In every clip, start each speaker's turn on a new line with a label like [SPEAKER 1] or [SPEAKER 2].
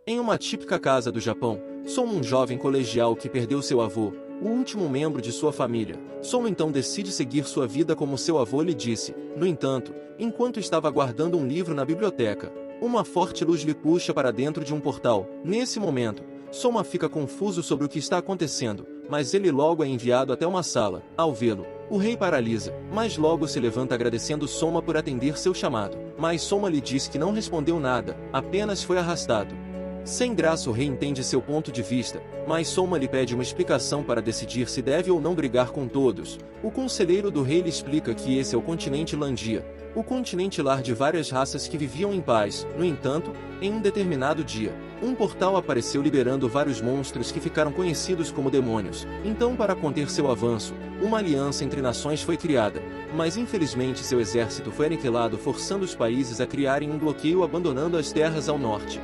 [SPEAKER 1] Em uma típica casa do Japão, Soma, um jovem colegial que perdeu seu avô, o último membro de sua família. Soma então decide seguir sua vida como seu avô lhe disse. No entanto, enquanto estava guardando um livro na biblioteca, uma forte luz lhe puxa para dentro de um portal. Nesse momento, Soma fica confuso sobre o que está acontecendo, mas ele logo é enviado até uma sala. Ao vê-lo, o rei paralisa, mas logo se levanta agradecendo Soma por atender seu chamado. Mas Soma lhe diz que não respondeu nada, apenas foi arrastado. Sem graça, o rei entende seu ponto de vista, mas Soma lhe pede uma explicação para decidir se deve ou não brigar com todos. O conselheiro do rei lhe explica que esse é o continente Landia, o continente lar de várias raças que viviam em paz. No entanto, em um determinado dia, um portal apareceu liberando vários monstros que ficaram conhecidos como demônios. Então, para conter seu avanço, uma aliança entre nações foi criada, mas infelizmente seu exército foi aniquilado, forçando os países a criarem um bloqueio, abandonando as terras ao norte.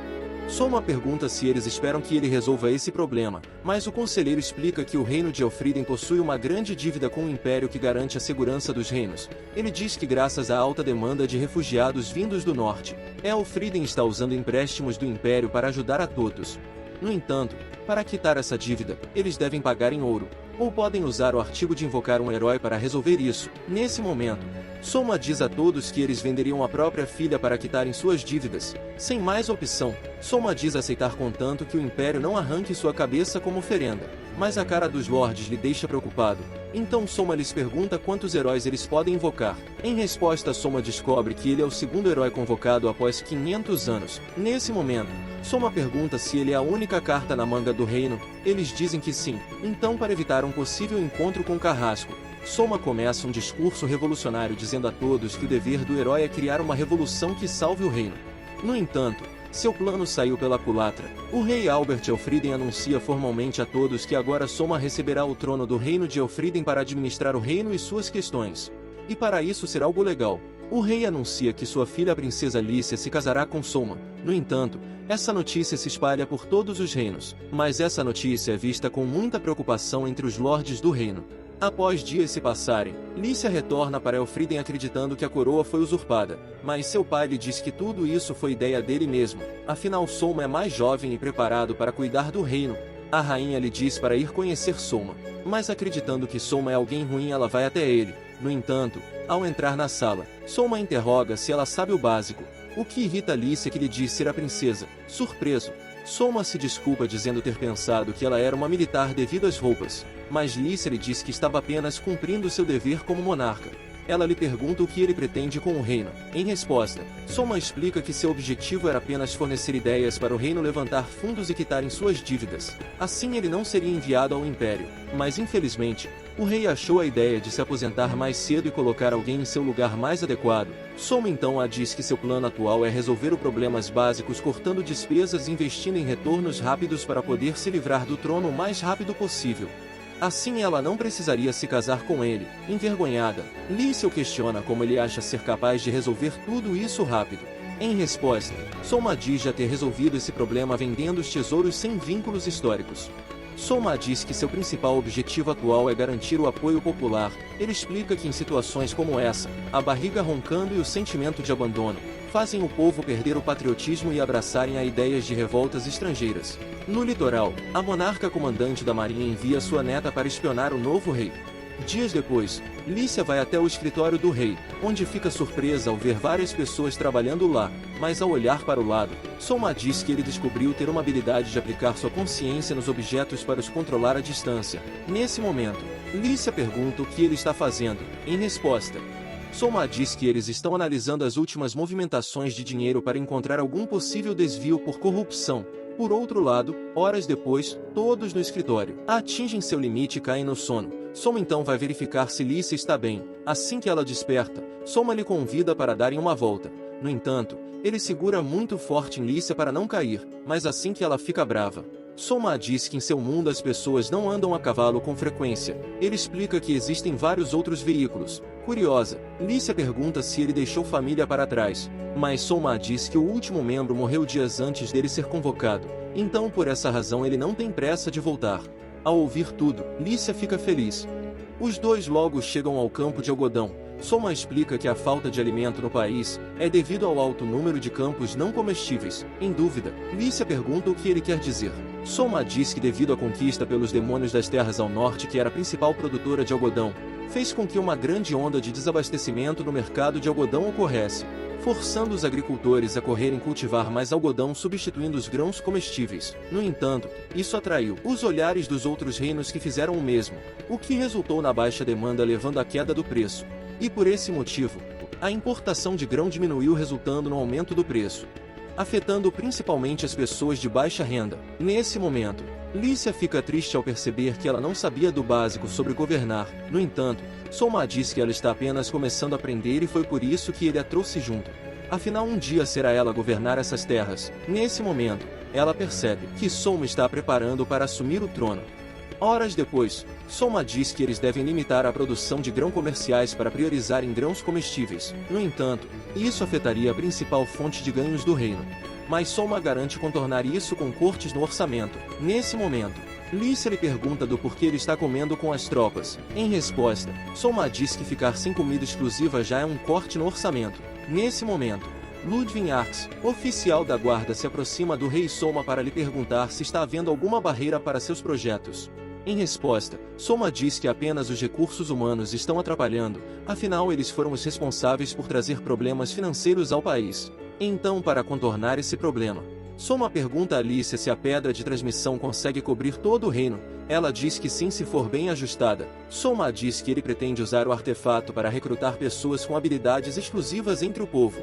[SPEAKER 1] Soma pergunta se eles esperam que ele resolva esse problema, mas o conselheiro explica que o reino de Elfriden possui uma grande dívida com o Império que garante a segurança dos reinos. Ele diz que graças à alta demanda de refugiados vindos do norte, Elfriden está usando empréstimos do Império para ajudar a todos. No entanto, para quitar essa dívida, eles devem pagar em ouro, ou podem usar o artigo de invocar um herói para resolver isso. Nesse momento, Soma diz a todos que eles venderiam a própria filha para quitarem suas dívidas. Sem mais opção, Soma diz aceitar contanto que o Império não arranque sua cabeça como oferenda. Mas a cara dos lordes lhe deixa preocupado. Então Soma lhes pergunta quantos heróis eles podem invocar. Em resposta, Soma descobre que ele é o segundo herói convocado após 500 anos. Nesse momento, Soma pergunta se ele é a única carta na manga do reino. Eles dizem que sim. Então, para evitar um possível encontro com Carrasco, Soma começa um discurso revolucionário dizendo a todos que o dever do herói é criar uma revolução que salve o reino. No entanto, seu plano saiu pela culatra. O rei Albert Elfriden anuncia formalmente a todos que agora Soma receberá o trono do reino de Elfriden para administrar o reino e suas questões. E para isso ser algo legal, o rei anuncia que sua filha a princesa Lícia se casará com Soma. No entanto, essa notícia se espalha por todos os reinos, mas essa notícia é vista com muita preocupação entre os lordes do reino. Após dias se passarem, Lícia retorna para Elfriden acreditando que a coroa foi usurpada, mas seu pai lhe diz que tudo isso foi ideia dele mesmo, afinal Soma é mais jovem e preparado para cuidar do reino. A rainha lhe diz para ir conhecer Soma, mas acreditando que Soma é alguém ruim ela vai até ele. No entanto, ao entrar na sala, Soma interroga se ela sabe o básico, o que irrita Lícia que lhe diz ser a princesa. Surpreso, Soma se desculpa dizendo ter pensado que ela era uma militar devido às roupas, mas Lícia lhe diz que estava apenas cumprindo seu dever como monarca. Ela lhe pergunta o que ele pretende com o reino. Em resposta, Soma explica que seu objetivo era apenas fornecer ideias para o reino levantar fundos e quitarem suas dívidas. Assim ele não seria enviado ao Império. Mas infelizmente, o rei achou a ideia de se aposentar mais cedo e colocar alguém em seu lugar mais adequado. Soma então a diz que seu plano atual é resolver os problemas básicos cortando despesas e investindo em retornos rápidos para poder se livrar do trono o mais rápido possível. Assim ela não precisaria se casar com ele. Envergonhada, Lícia o questiona como ele acha ser capaz de resolver tudo isso rápido. Em resposta, Soma diz já ter resolvido esse problema vendendo os tesouros sem vínculos históricos. Soma diz que seu principal objetivo atual é garantir o apoio popular. Ele explica que em situações como essa, a barriga roncando e o sentimento de abandono fazem o povo perder o patriotismo e abraçarem a ideias de revoltas estrangeiras. No litoral, a monarca comandante da marinha envia sua neta para espionar o novo rei. Dias depois, Lícia vai até o escritório do rei, onde fica surpresa ao ver várias pessoas trabalhando lá, mas ao olhar para o lado, Soma diz que ele descobriu ter uma habilidade de aplicar sua consciência nos objetos para os controlar à distância. Nesse momento, Lícia pergunta o que ele está fazendo. Em resposta, Soma diz que eles estão analisando as últimas movimentações de dinheiro para encontrar algum possível desvio por corrupção. Por outro lado, horas depois, todos no escritório atingem seu limite e caem no sono. Soma então vai verificar se Lícia está bem. Assim que ela desperta, Soma lhe convida para darem uma volta. No entanto, ele segura muito forte em Lícia para não cair, mas assim que ela fica brava, Soma diz que em seu mundo as pessoas não andam a cavalo com frequência. Ele explica que existem vários outros veículos. Curiosa, Lícia pergunta se ele deixou família para trás, mas Soma diz que o último membro morreu dias antes dele ser convocado, então por essa razão ele não tem pressa de voltar. Ao ouvir tudo, Lícia fica feliz. Os dois logo chegam ao campo de algodão. Soma explica que a falta de alimento no país é devido ao alto número de campos não comestíveis. Em dúvida, Lícia pergunta o que ele quer dizer. Soma diz que devido à conquista pelos demônios das terras ao norte, que era a principal produtora de algodão, fez com que uma grande onda de desabastecimento no mercado de algodão ocorresse, forçando os agricultores a correrem cultivar mais algodão, substituindo os grãos comestíveis. No entanto, isso atraiu os olhares dos outros reinos, que fizeram o mesmo, o que resultou na baixa demanda, levando à queda do preço. E por esse motivo, a importação de grão diminuiu, resultando no aumento do preço, afetando principalmente as pessoas de baixa renda. Nesse momento, Lícia fica triste ao perceber que ela não sabia do básico sobre governar. No entanto, Soma diz que ela está apenas começando a aprender e foi por isso que ele a trouxe junto. Afinal, um dia será ela a governar essas terras. Nesse momento, ela percebe que Soma está preparando para assumir o trono. Horas depois, Soma diz que eles devem limitar a produção de grãos comerciais para priorizar em grãos comestíveis. No entanto, isso afetaria a principal fonte de ganhos do reino. Mas Soma garante contornar isso com cortes no orçamento. Nesse momento, Lícia lhe pergunta do porquê ele está comendo com as tropas. Em resposta, Soma diz que ficar sem comida exclusiva já é um corte no orçamento. Nesse momento, Ludwig Arx, oficial da guarda, se aproxima do rei Soma para lhe perguntar se está havendo alguma barreira para seus projetos. Em resposta, Soma diz que apenas os recursos humanos estão atrapalhando, afinal eles foram os responsáveis por trazer problemas financeiros ao país. Então, para contornar esse problema, Soma pergunta a Lícia se a pedra de transmissão consegue cobrir todo o reino. Ela diz que sim, se for bem ajustada. Soma diz que ele pretende usar o artefato para recrutar pessoas com habilidades exclusivas entre o povo.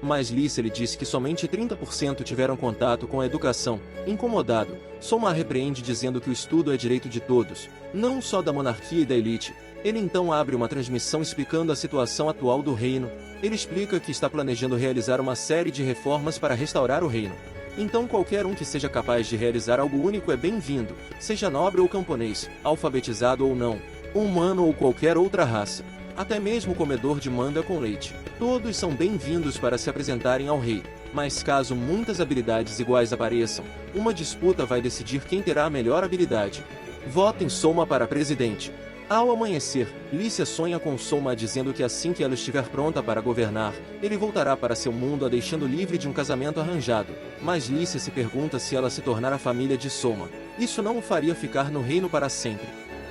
[SPEAKER 1] Mas Lícia lhe disse que somente 30% tiveram contato com a educação. Incomodado, Soma a repreende dizendo que o estudo é direito de todos, não só da monarquia e da elite. Ele então abre uma transmissão explicando a situação atual do reino. Ele explica que está planejando realizar uma série de reformas para restaurar o reino. Então qualquer um que seja capaz de realizar algo único é bem-vindo, seja nobre ou camponês, alfabetizado ou não, humano ou qualquer outra raça. Até mesmo o comedor de manga com leite. Todos são bem-vindos para se apresentarem ao rei, mas caso muitas habilidades iguais apareçam, uma disputa vai decidir quem terá a melhor habilidade. Votem Soma para presidente. Ao amanhecer, Lícia sonha com Soma dizendo que assim que ela estiver pronta para governar, ele voltará para seu mundo, a deixando livre de um casamento arranjado. Mas Lícia se pergunta se ela se tornar a família de Soma, isso não o faria ficar no reino para sempre.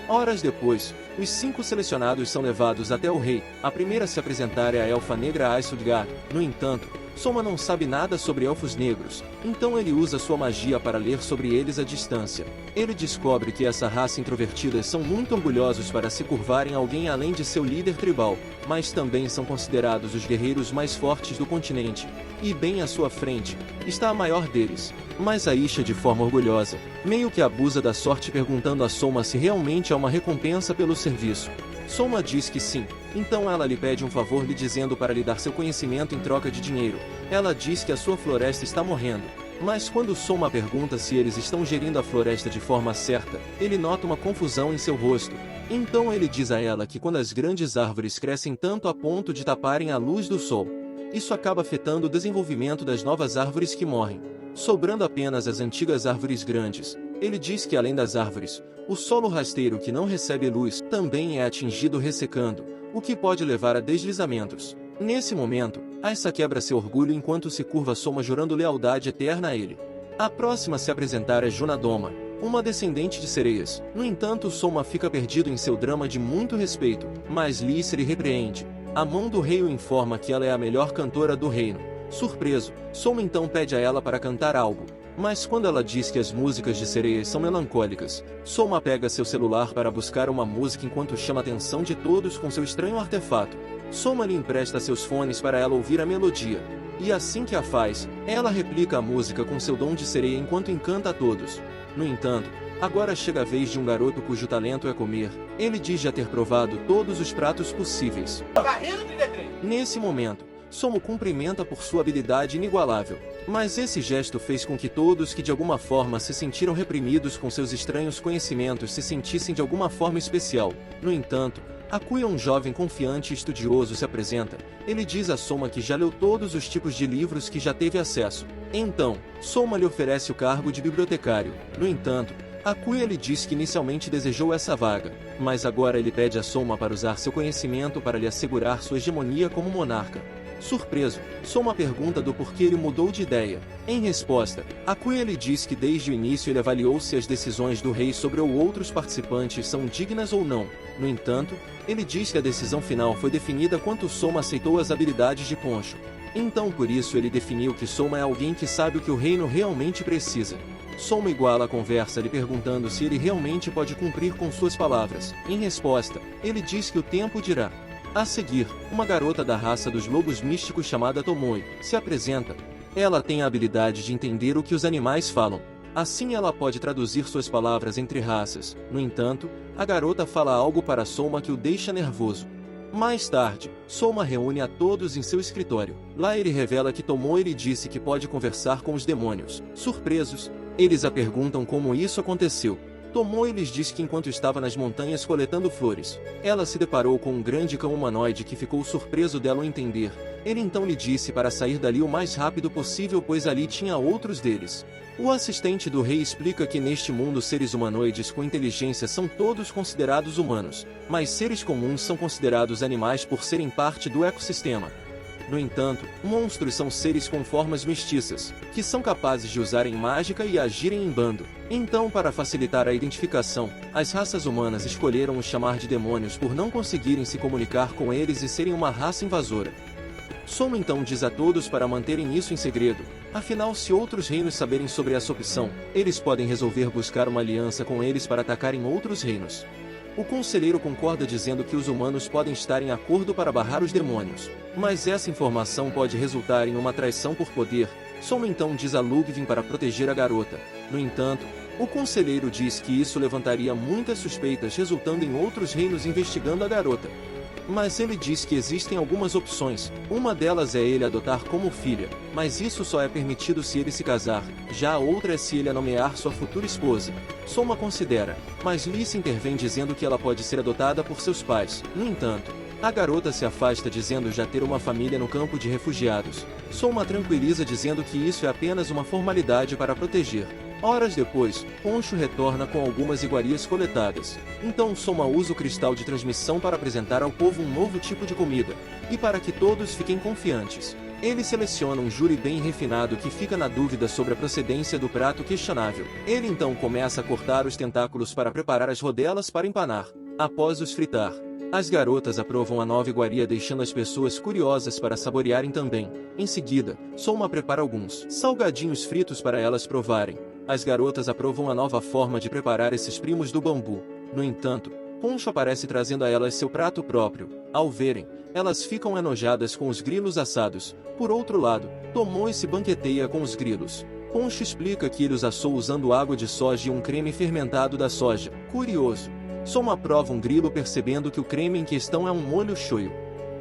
[SPEAKER 1] Horas depois, os 5 selecionados são levados até o rei. A primeira a se apresentar é a elfa negra Aisudgar. No entanto, Soma não sabe nada sobre elfos negros, então ele usa sua magia para ler sobre eles à distância. Ele descobre que essa raça introvertida são muito orgulhosos para se curvarem a alguém além de seu líder tribal, mas também são considerados os guerreiros mais fortes do continente. E bem à sua frente, está a maior deles. Mas Aisha, de forma orgulhosa, meio que abusa da sorte, perguntando a Soma se realmente há uma recompensa pelo serviço. Soma diz que sim, então ela lhe pede um favor, lhe dizendo para lhe dar seu conhecimento em troca de dinheiro. Ela diz que a sua floresta está morrendo. Mas quando Soma pergunta se eles estão gerindo a floresta de forma certa, ele nota uma confusão em seu rosto. Então ele diz a ela que quando as grandes árvores crescem tanto a ponto de taparem a luz do sol, isso acaba afetando o desenvolvimento das novas árvores que morrem, sobrando apenas as antigas árvores grandes. Ele diz que além das árvores, o solo rasteiro que não recebe luz também é atingido, ressecando, o que pode levar a deslizamentos. Nesse momento, Aisha quebra seu orgulho enquanto se curva Soma, jurando lealdade eterna a ele. A próxima a se apresentar é Junadoma, uma descendente de sereias. No entanto, Soma fica perdido em seu drama de muito respeito, mas Lícia lhe repreende. A mão do rei o informa que ela é a melhor cantora do reino. Surpreso, Soma então pede a ela para cantar algo. Mas quando ela diz que as músicas de sereias são melancólicas, Soma pega seu celular para buscar uma música enquanto chama a atenção de todos com seu estranho artefato. Soma lhe empresta seus fones para ela ouvir a melodia. E assim que a faz, ela replica a música com seu dom de sereia enquanto encanta a todos. No entanto, agora chega a vez de um garoto cujo talento é comer. Ele diz já ter provado todos os pratos possíveis. Nesse momento, Soma o cumprimenta por sua habilidade inigualável. Mas esse gesto fez com que todos que de alguma forma se sentiram reprimidos com seus estranhos conhecimentos se sentissem de alguma forma especial. No entanto, Akuya, um jovem confiante e estudioso, se apresenta. Ele diz a Soma que já leu todos os tipos de livros que já teve acesso. Então, Soma lhe oferece o cargo de bibliotecário. No entanto, Akuya lhe diz que inicialmente desejou essa vaga, mas agora ele pede a Soma para usar seu conhecimento para lhe assegurar sua hegemonia como monarca. Surpreso, Soma pergunta do porquê ele mudou de ideia. Em resposta, Akuya lhe diz que desde o início ele avaliou se as decisões do rei sobre ou outros participantes são dignas ou não. No entanto, ele diz que a decisão final foi definida quando Soma aceitou as habilidades de Poncho. Então por isso ele definiu que Soma é alguém que sabe o que o reino realmente precisa. Soma iguala a conversa lhe perguntando se ele realmente pode cumprir com suas palavras. Em resposta, ele diz que o tempo dirá. A seguir, uma garota da raça dos lobos místicos chamada Tomoe se apresenta. Ela tem a habilidade de entender o que os animais falam. Assim ela pode traduzir suas palavras entre raças. No entanto, a garota fala algo para Soma que o deixa nervoso. Mais tarde, Soma reúne a todos em seu escritório. Lá ele revela que Tomoe lhe disse que pode conversar com os demônios. Surpresos, eles a perguntam como isso aconteceu. Tomoe lhes diz que enquanto estava nas montanhas coletando flores, ela se deparou com um grande cão humanoide que ficou surpreso dela ao entender. Ele então lhe disse para sair dali o mais rápido possível, pois ali tinha outros deles. O assistente do rei explica que neste mundo seres humanoides com inteligência são todos considerados humanos, mas seres comuns são considerados animais por serem parte do ecossistema. No entanto, monstros são seres com formas mestiças, que são capazes de usarem mágica e agirem em bando. Então, para facilitar a identificação, as raças humanas escolheram os chamar de demônios por não conseguirem se comunicar com eles e serem uma raça invasora. Soma então diz a todos para manterem isso em segredo, afinal se outros reinos saberem sobre essa opção, eles podem resolver buscar uma aliança com eles para atacarem outros reinos. O conselheiro concorda dizendo que os humanos podem estar em acordo para barrar os demônios, mas essa informação pode resultar em uma traição por poder. Soma então diz a Ludwig para proteger a garota. No entanto, o conselheiro diz que isso levantaria muitas suspeitas, resultando em outros reinos investigando a garota. Mas ele diz que existem algumas opções, uma delas é ele adotar como filha, mas isso só é permitido se ele se casar, já a outra é se ele a nomear sua futura esposa. Soma considera, mas Lisa intervém dizendo que ela pode ser adotada por seus pais. No entanto, a garota se afasta dizendo já ter uma família no campo de refugiados. Soma tranquiliza dizendo que isso é apenas uma formalidade para proteger. Horas depois, Poncho retorna com algumas iguarias coletadas. Então Soma usa o cristal de transmissão para apresentar ao povo um novo tipo de comida. E para que todos fiquem confiantes, ele seleciona um júri bem refinado que fica na dúvida sobre a procedência do prato questionável. Ele então começa a cortar os tentáculos para preparar as rodelas para empanar. Após os fritar, as garotas aprovam a nova iguaria, deixando as pessoas curiosas para saborearem também. Em seguida, Soma prepara alguns salgadinhos fritos para elas provarem. As garotas aprovam a nova forma de preparar esses primos do bambu. No entanto, Poncho aparece trazendo a elas seu prato próprio. Ao verem, elas ficam enojadas com os grilos assados. Por outro lado, Tomoe se banqueteia com os grilos. Poncho explica que ele os assou usando água de soja e um creme fermentado da soja. Curioso, Soma prova um grilo percebendo que o creme em questão é um molho shoyu.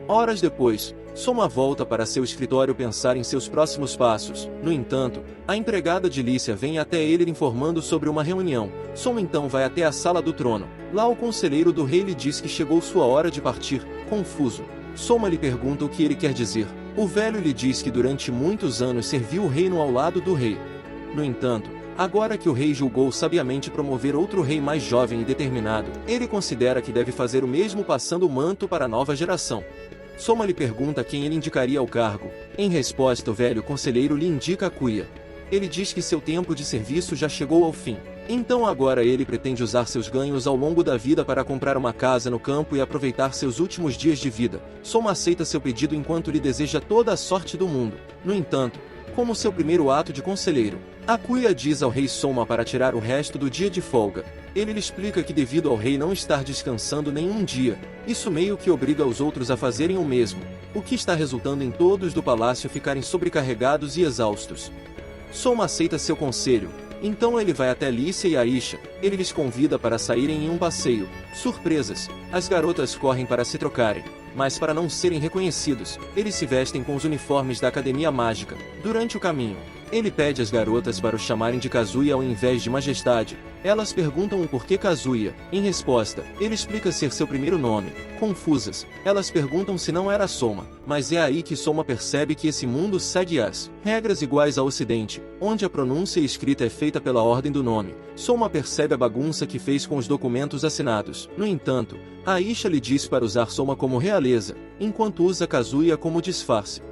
[SPEAKER 1] Horas depois, Soma volta para seu escritório pensar em seus próximos passos. No entanto, a empregada de Lícia vem até ele informando sobre uma reunião. Soma então vai até a sala do trono. Lá o conselheiro do rei lhe diz que chegou sua hora de partir. Confuso, Soma lhe pergunta o que ele quer dizer. O velho lhe diz que durante muitos anos serviu o reino ao lado do rei. No entanto, agora que o rei julgou sabiamente promover outro rei mais jovem e determinado, ele considera que deve fazer o mesmo, passando o manto para a nova geração. Soma lhe pergunta quem ele indicaria ao cargo. Em resposta, o velho conselheiro lhe indica Akuya. Ele diz que seu tempo de serviço já chegou ao fim. Então agora ele pretende usar seus ganhos ao longo da vida para comprar uma casa no campo e aproveitar seus últimos dias de vida. Soma aceita seu pedido enquanto lhe deseja toda a sorte do mundo. No entanto, como seu primeiro ato de conselheiro, Akuya diz ao rei Soma para tirar o resto do dia de folga. Ele lhe explica que devido ao rei não estar descansando nenhum dia, isso meio que obriga os outros a fazerem o mesmo, o que está resultando em todos do palácio ficarem sobrecarregados e exaustos. Soma aceita seu conselho, então ele vai até Lícia e Aisha. Ele lhes convida para saírem em um passeio. Surpresas, as garotas correm para se trocarem, mas para não serem reconhecidos, eles se vestem com os uniformes da Academia Mágica. Durante o caminho, Ele pede às garotas para o chamarem de Kazuya ao invés de Majestade. Elas perguntam o porquê Kazuya. Em resposta, ele explica ser seu primeiro nome. Confusas, elas perguntam se não era Soma, mas é aí que Soma percebe que esse mundo segue as regras iguais ao Ocidente, onde a pronúncia e escrita é feita pela ordem do nome. Soma percebe a bagunça que fez com os documentos assinados. No entanto, Aisha lhe diz para usar Soma como realeza, enquanto usa Kazuya como disfarce.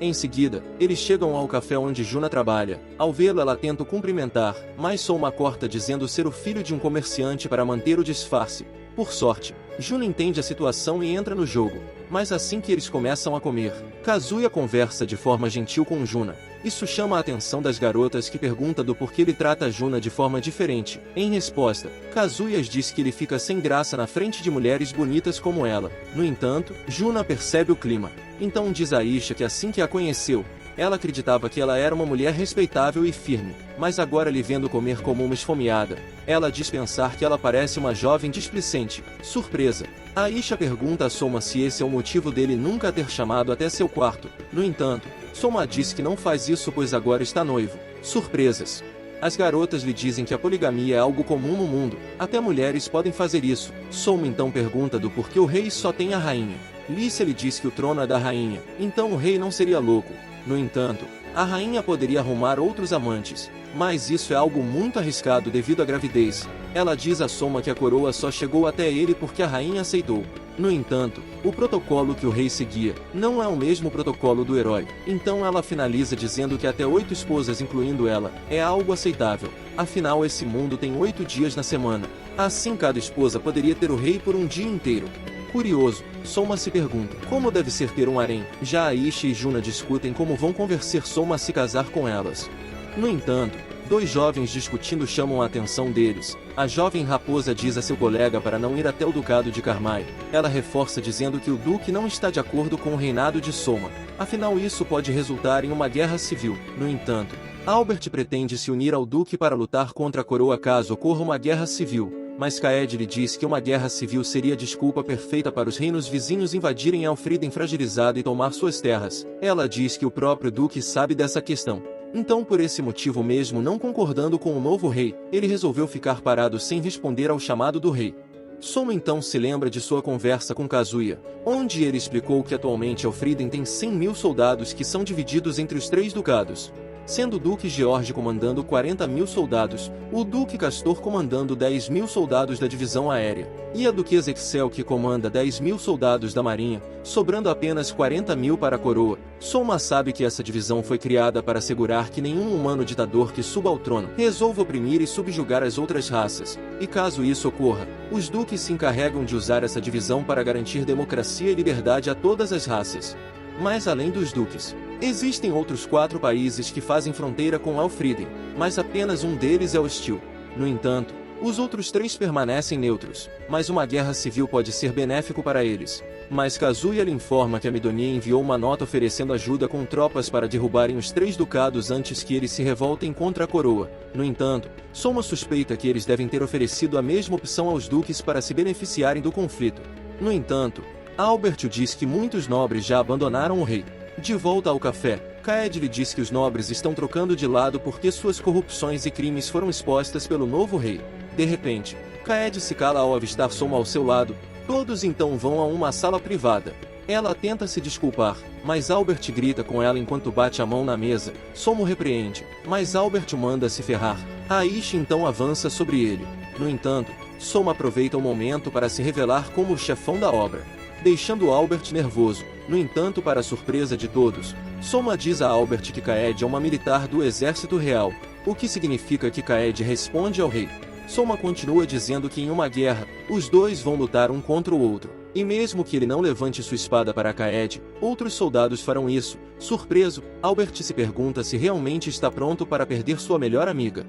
[SPEAKER 1] Em seguida, eles chegam ao café onde Juna trabalha. Ao vê-la, ela tenta o cumprimentar, mas Soma corta dizendo ser o filho de um comerciante para manter o disfarce. Por sorte, Juna entende a situação e entra no jogo, mas assim que eles começam a comer, Kazuya conversa de forma gentil com Juna. Isso chama a atenção das garotas que perguntam do porquê ele trata Juna de forma diferente. Em resposta, Kazuya diz que ele fica sem graça na frente de mulheres bonitas como ela. No entanto, Juna percebe o clima. Então diz a Aisha que assim que a conheceu, ela acreditava que ela era uma mulher respeitável e firme, mas agora lhe vendo comer como uma esfomeada, ela diz pensar que ela parece uma jovem displicente. Surpresa! Aisha pergunta a Soma se esse é o motivo dele nunca a ter chamado até seu quarto. No entanto, Soma diz que não faz isso pois agora está noivo. Surpresas! As garotas lhe dizem que a poligamia é algo comum no mundo, até mulheres podem fazer isso. Soma então pergunta do porquê o rei só tem a rainha. Lícia lhe diz que o trono é da rainha, então o rei não seria louco. No entanto, a rainha poderia arrumar outros amantes, mas isso é algo muito arriscado devido à gravidez. Ela diz a Soma que a coroa só chegou até ele porque a rainha aceitou. No entanto, o protocolo que o rei seguia não é o mesmo protocolo do herói, então ela finaliza dizendo que até 8 esposas incluindo ela, é algo aceitável. Afinal esse mundo tem 8 dias na semana, assim cada esposa poderia ter o rei por um dia inteiro. Curioso, Soma se pergunta como deve ser ter um harém. Já Aisha e Juna discutem como vão convencer Soma a se casar com elas. No entanto, 2 jovens discutindo chamam a atenção deles. A jovem raposa diz a seu colega para não ir até o ducado de Karmai. Ela reforça dizendo que o duque não está de acordo com o reinado de Soma. Afinal isso pode resultar em uma guerra civil. No entanto, Albert pretende se unir ao duque para lutar contra a coroa caso ocorra uma guerra civil. Mas Kaed lhe diz que uma guerra civil seria a desculpa perfeita para os reinos vizinhos invadirem Elfriden fragilizado e tomar suas terras. Ela diz que o próprio duque sabe dessa questão. Então por esse motivo mesmo não concordando com o novo rei, ele resolveu ficar parado sem responder ao chamado do rei. Soma então se lembra de sua conversa com Kazuya, onde ele explicou que atualmente Elfriden tem 100.000 soldados que são divididos entre os 3 ducados. Sendo o Duque George comandando 40.000 soldados, o Duque Castor comandando 10.000 soldados da divisão aérea, e a Duquesa Excel que comanda 10.000 soldados da marinha, sobrando apenas 40.000 para a coroa. Soma sabe que essa divisão foi criada para assegurar que nenhum humano ditador que suba ao trono resolva oprimir e subjugar as outras raças, e caso isso ocorra, os duques se encarregam de usar essa divisão para garantir democracia e liberdade a todas as raças. Mas além dos duques, existem outros 4 países que fazem fronteira com Elfriden, mas apenas um deles é hostil. No entanto, os outros 3 permanecem neutros, mas uma guerra civil pode ser benéfico para eles. Mas Kazuya lhe informa que a Midonia enviou uma nota oferecendo ajuda com tropas para derrubarem os 3 ducados antes que eles se revoltem contra a coroa. No entanto, Soma suspeita que eles devem ter oferecido a mesma opção aos duques para se beneficiarem do conflito. No entanto, Albert diz que muitos nobres já abandonaram o rei. De volta ao café, Kaed lhe diz que os nobres estão trocando de lado porque suas corrupções e crimes foram expostas pelo novo rei. De repente, Kaed se cala ao avistar Soma ao seu lado. Todos então vão a uma sala privada. Ela tenta se desculpar, mas Albert grita com ela enquanto bate a mão na mesa. Soma o repreende, mas Albert o manda se ferrar. Aisha então avança sobre ele. No entanto, Soma aproveita o momento para se revelar como o chefão da obra, deixando Albert nervoso. No entanto, para a surpresa de todos, Soma diz a Albert que Kaed é uma militar do exército real, o que significa que Kaed responde ao rei. Soma continua dizendo que em uma guerra, os dois vão lutar um contra o outro, e mesmo que ele não levante sua espada para Kaed, outros soldados farão isso. Surpreso, Albert se pergunta se realmente está pronto para perder sua melhor amiga.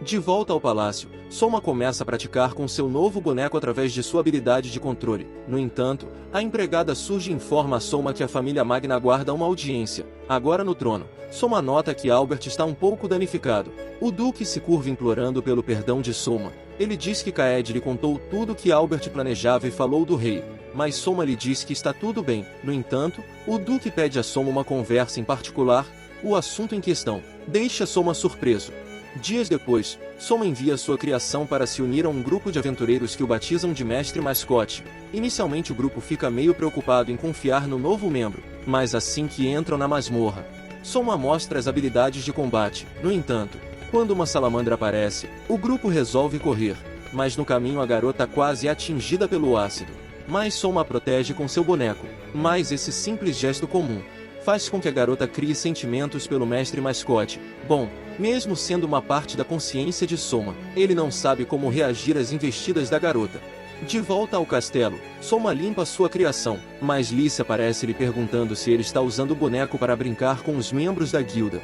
[SPEAKER 1] De volta ao palácio, Soma começa a praticar com seu novo boneco através de sua habilidade de controle. No entanto, a empregada surge e informa a Soma que a família Magna aguarda uma audiência. Agora no trono, Soma nota que Albert está um pouco danificado. O duque se curva implorando pelo perdão de Soma. Ele diz que Kaed lhe contou tudo que Albert planejava e falou do rei, mas Soma lhe diz que está tudo bem. No entanto, o duque pede a Soma uma conversa em particular. o assunto em questão deixa Soma surpreso. Dias depois, Soma envia sua criação para se unir a um grupo de aventureiros que o batizam de Mestre Mascote. Inicialmente o grupo fica meio preocupado em confiar no novo membro, mas assim que entram na masmorra, Soma mostra as habilidades de combate. No entanto, quando uma salamandra aparece, o grupo resolve correr, mas no caminho a garota quase é atingida pelo ácido. Mas Soma a protege com seu boneco, mas esse simples gesto comum faz com que a garota crie sentimentos pelo Mestre Mascote. Bom, mesmo sendo uma parte da consciência de Soma, ele não sabe como reagir às investidas da garota. De volta ao castelo, Soma limpa sua criação, mas Lise aparece lhe perguntando se ele está usando o boneco para brincar com os membros da guilda.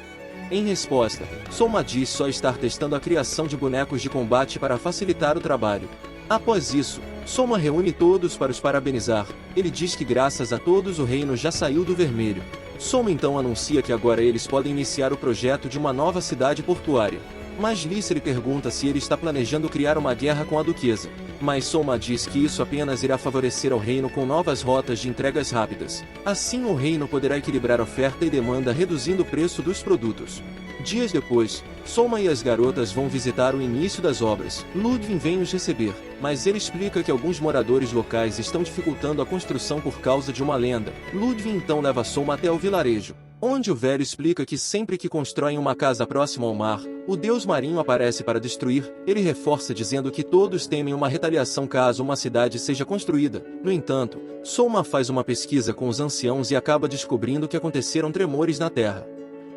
[SPEAKER 1] Em resposta, Soma diz só estar testando a criação de bonecos de combate para facilitar o trabalho. Após isso, Soma reúne todos para os parabenizar. Ele diz que graças a todos o reino já saiu do vermelho. Soma então anuncia que agora eles podem iniciar o projeto de uma nova cidade portuária. Mas Lise lhe pergunta se ele está planejando criar uma guerra com a duquesa. Mas Soma diz que isso apenas irá favorecer ao reino com novas rotas de entregas rápidas. Assim o reino poderá equilibrar oferta e demanda, reduzindo o preço dos produtos. Dias depois, Soma e as garotas vão visitar o início das obras. Ludwig vem os receber, mas ele explica que alguns moradores locais estão dificultando a construção por causa de uma lenda. Ludwig então leva Soma até o vilarejo, onde o velho explica que sempre que constroem uma casa próxima ao mar, o deus marinho aparece para destruir. Ele reforça dizendo que todos temem uma retaliação caso uma cidade seja construída. No entanto, Soma faz uma pesquisa com os anciãos e acaba descobrindo que aconteceram tremores na terra.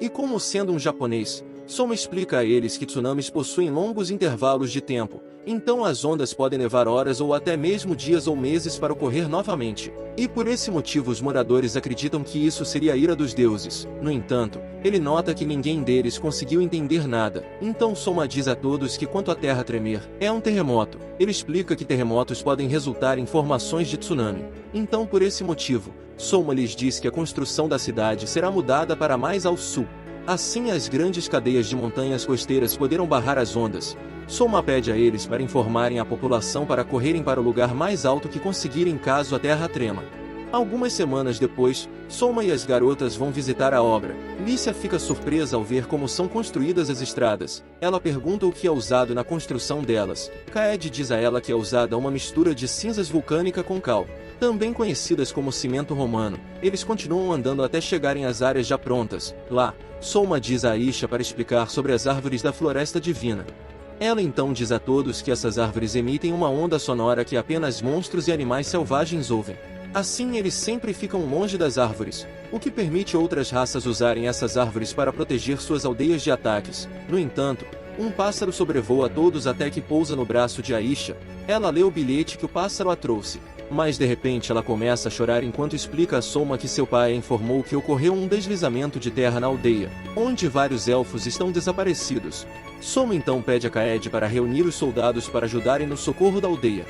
[SPEAKER 1] E como sendo um japonês, Soma explica a eles que tsunamis possuem longos intervalos de tempo, então as ondas podem levar horas ou até mesmo dias ou meses para ocorrer novamente. E por esse motivo os moradores acreditam que isso seria a ira dos deuses. No entanto, ele nota que ninguém deles conseguiu entender nada. Então Soma diz a todos que quando a terra tremer, é um terremoto. Ele explica que terremotos podem resultar em formações de tsunami. Então por esse motivo, Soma lhes diz que a construção da cidade será mudada para mais ao sul. Assim as grandes cadeias de montanhas costeiras poderão barrar as ondas. Soma pede a eles para informarem a população para correrem para o lugar mais alto que conseguirem caso a terra trema. Algumas semanas depois, Soma e as garotas vão visitar a obra. Lícia fica surpresa ao ver como são construídas as estradas. Ela pergunta o que é usado na construção delas. Kaede diz a ela que é usada uma mistura de cinzas vulcânica com cal, também conhecidas como cimento romano. Eles continuam andando até chegarem às áreas já prontas. Lá, Soma diz a Aisha para explicar sobre as árvores da Floresta Divina. Ela então diz a todos que essas árvores emitem uma onda sonora que apenas monstros e animais selvagens ouvem. Assim eles sempre ficam longe das árvores, o que permite outras raças usarem essas árvores para proteger suas aldeias de ataques. No entanto, um pássaro sobrevoa todos até que pousa no braço de Aisha. Ela lê o bilhete que o pássaro a trouxe, mas de repente ela começa a chorar enquanto explica a Soma que seu pai a informou que ocorreu um deslizamento de terra na aldeia, onde vários elfos estão desaparecidos. Soma então pede a Kaede para reunir os soldados para ajudarem no socorro da aldeia.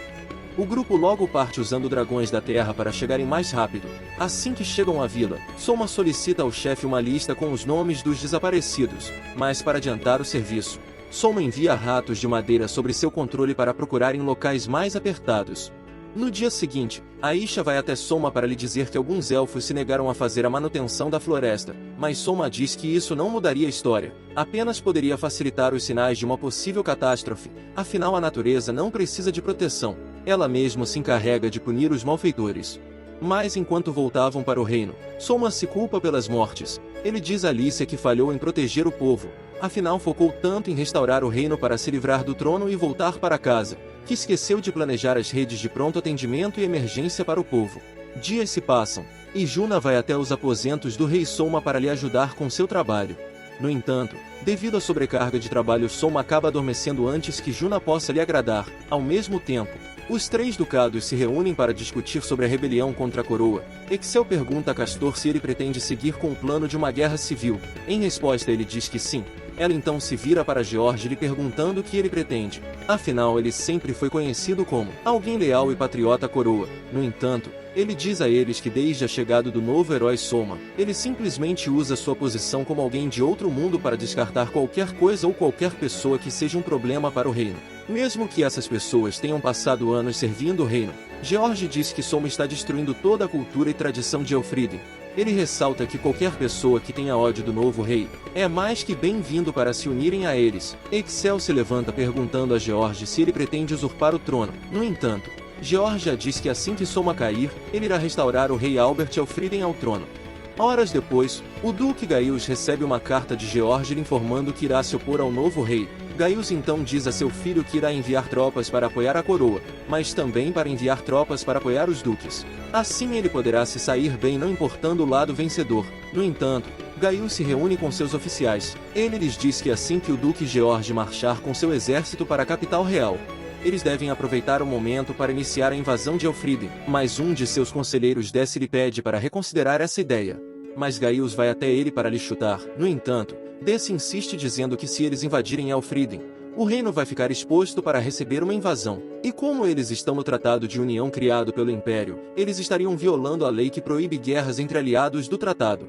[SPEAKER 1] O grupo logo parte usando dragões da terra para chegarem mais rápido. Assim que chegam à vila, Soma solicita ao chefe uma lista com os nomes dos desaparecidos, mas para adiantar o serviço, Soma envia ratos de madeira sobre seu controle para procurar em locais mais apertados. No dia seguinte, Aisha vai até Soma para lhe dizer que alguns elfos se negaram a fazer a manutenção da floresta, mas Soma diz que isso não mudaria a história, apenas poderia facilitar os sinais de uma possível catástrofe. Afinal a natureza não precisa de proteção, ela mesma se encarrega de punir os malfeitores. Mas enquanto voltavam para o reino, Soma se culpa pelas mortes. Ele diz a Lícia que falhou em proteger o povo, afinal focou tanto em restaurar o reino para se livrar do trono e voltar para casa, que esqueceu de planejar as redes de pronto atendimento e emergência para o povo. Dias se passam, e Juna vai até os aposentos do rei Soma para lhe ajudar com seu trabalho. No entanto, devido à sobrecarga de trabalho, Soma acaba adormecendo antes que Juna possa lhe agradar. Ao mesmo tempo, os três ducados se reúnem para discutir sobre a rebelião contra a coroa. Excel pergunta a Castor se ele pretende seguir com o plano de uma guerra civil. Em resposta ele diz que sim. Ela então se vira para George lhe perguntando o que ele pretende. Afinal ele sempre foi conhecido como alguém leal e patriota à coroa. No entanto, ele diz a eles que desde a chegada do novo herói Soma, ele simplesmente usa sua posição como alguém de outro mundo para descartar qualquer coisa ou qualquer pessoa que seja um problema para o reino. Mesmo que essas pessoas tenham passado anos servindo o reino, George diz que Soma está destruindo toda a cultura e tradição de Elfriden. Ele ressalta que qualquer pessoa que tenha ódio do novo rei é mais que bem-vindo para se unirem a eles. Excel se levanta perguntando a George se ele pretende usurpar o trono. No entanto, George já diz que assim que Soma cair, ele irá restaurar o rei Albert Elfriden ao trono. Horas depois, o Duque Gaius recebe uma carta de George lhe informando que irá se opor ao novo rei. Gaius então diz a seu filho que irá enviar tropas para apoiar a coroa, mas também para enviar tropas para apoiar os duques. Assim ele poderá se sair bem não importando o lado vencedor. No entanto, Gaius se reúne com seus oficiais. Ele lhes diz que assim que o Duque George marchar com seu exército para a capital real, eles devem aproveitar o momento para iniciar a invasão de Elfriden. Mas um de seus conselheiros desce e lhe pede para reconsiderar essa ideia. Mas Gaius vai até ele para lhe chutar. No entanto, Desse insiste dizendo que se eles invadirem Elfriden, o reino vai ficar exposto para receber uma invasão. E como eles estão no Tratado de União criado pelo Império, eles estariam violando a lei que proíbe guerras entre aliados do tratado.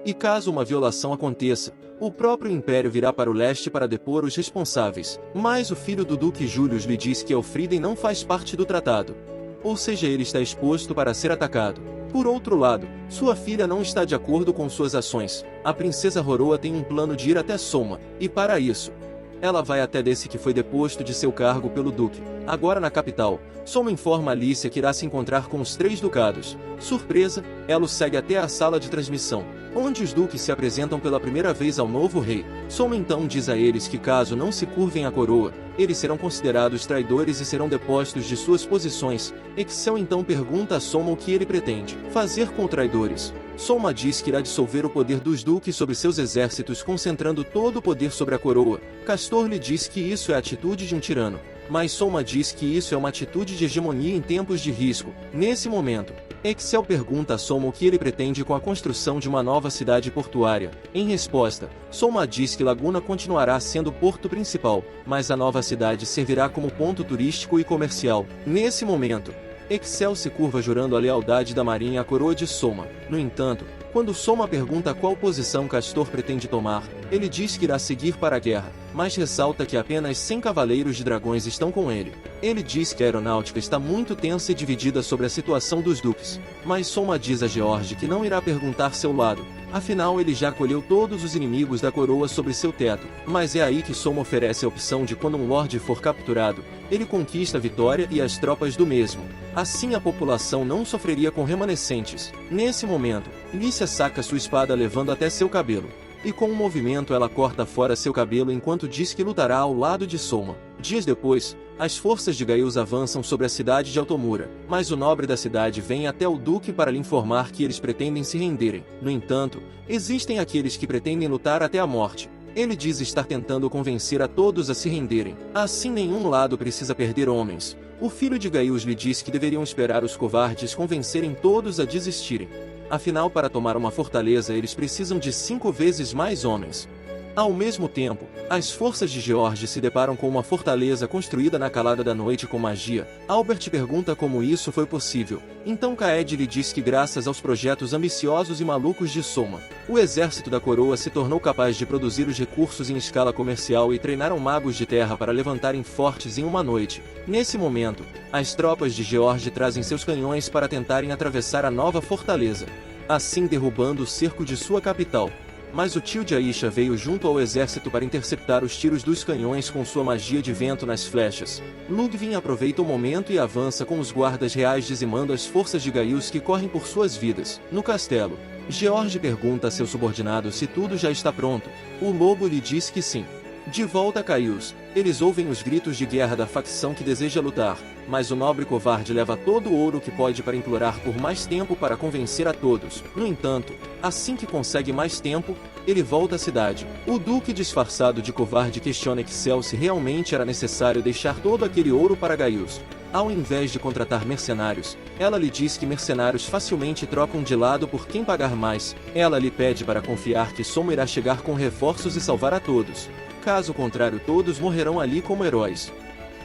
[SPEAKER 1] E caso uma violação aconteça, o próprio Império virá para o leste para depor os responsáveis. Mas o filho do Duque Julius lhe diz que Elfriden não faz parte do tratado. Ou seja, ele está exposto para ser atacado. Por outro lado, sua filha não está de acordo com suas ações. A princesa Roroa tem um plano de ir até Soma, e para isso, ela vai até desse que foi deposto de seu cargo pelo duque. Agora na capital, Soma informa Alicia que irá se encontrar com os 3 ducados. Surpresa, ela o segue até a sala de transmissão, onde os duques se apresentam pela primeira vez ao novo rei. Soma então diz a eles que caso não se curvem à coroa, eles serão considerados traidores e serão depostos de suas posições. Excel então pergunta a Soma o que ele pretende fazer com traidores. Soma diz que irá dissolver o poder dos duques sobre seus exércitos, concentrando todo o poder sobre a coroa. Castor lhe diz que isso é a atitude de um tirano, mas Soma diz que isso é uma atitude de hegemonia em tempos de risco. Nesse momento, Excel pergunta a Soma o que ele pretende com a construção de uma nova cidade portuária. Em resposta, Soma diz que Laguna continuará sendo o porto principal, mas a nova cidade servirá como ponto turístico e comercial. Nesse momento, Excel se curva jurando a lealdade da marinha à coroa de Soma. No entanto, quando Soma pergunta qual posição Castor pretende tomar, ele diz que irá seguir para a guerra, mas ressalta que apenas 100 cavaleiros de dragões estão com ele. Ele diz que a aeronáutica está muito tensa e dividida sobre a situação dos duques, mas Soma diz a George que não irá perguntar seu lado, afinal ele já colheu todos os inimigos da coroa sobre seu teto. Mas é aí que Soma oferece a opção de quando um lorde for capturado, ele conquista a vitória e as tropas do mesmo. Assim a população não sofreria com remanescentes. Nesse momento, Lícia saca sua espada levando até seu cabelo. E com um movimento ela corta fora seu cabelo enquanto diz que lutará ao lado de Soma. Dias depois, as forças de Gaius avançam sobre a cidade de Altomura, mas o nobre da cidade vem até o duque para lhe informar que eles pretendem se renderem. No entanto, existem aqueles que pretendem lutar até a morte. Ele diz estar tentando convencer a todos a se renderem. Assim nenhum lado precisa perder homens. O filho de Gaius lhe diz que deveriam esperar os covardes convencerem todos a desistirem. Afinal, para tomar uma fortaleza eles precisam de 5 vezes mais homens. Ao mesmo tempo, as forças de George se deparam com uma fortaleza construída na calada da noite com magia. Albert pergunta como isso foi possível. Então Kaed lhe diz que graças aos projetos ambiciosos e malucos de Soma, o exército da coroa se tornou capaz de produzir os recursos em escala comercial e treinaram magos de terra para levantarem fortes em uma noite. Nesse momento, as tropas de George trazem seus canhões para tentarem atravessar a nova fortaleza, assim derrubando o cerco de sua capital. Mas o tio de Aisha veio junto ao exército para interceptar os tiros dos canhões com sua magia de vento nas flechas. Ludwig aproveita o momento e avança com os guardas reais dizimando as forças de Gaius que correm por suas vidas. No castelo, George pergunta a seu subordinado se tudo já está pronto. O lobo lhe diz que sim. De volta a Gaius, eles ouvem os gritos de guerra da facção que deseja lutar, mas o nobre covarde leva todo o ouro que pode para implorar por mais tempo para convencer a todos. No entanto, assim que consegue mais tempo, ele volta à cidade. O duque disfarçado de covarde questiona Excel se realmente era necessário deixar todo aquele ouro para Gaius. Ao invés de contratar mercenários, ela lhe diz que mercenários facilmente trocam de lado por quem pagar mais. Ela lhe pede para confiar que Soma irá chegar com reforços e salvar a todos. Caso contrário, todos morrerão ali como heróis.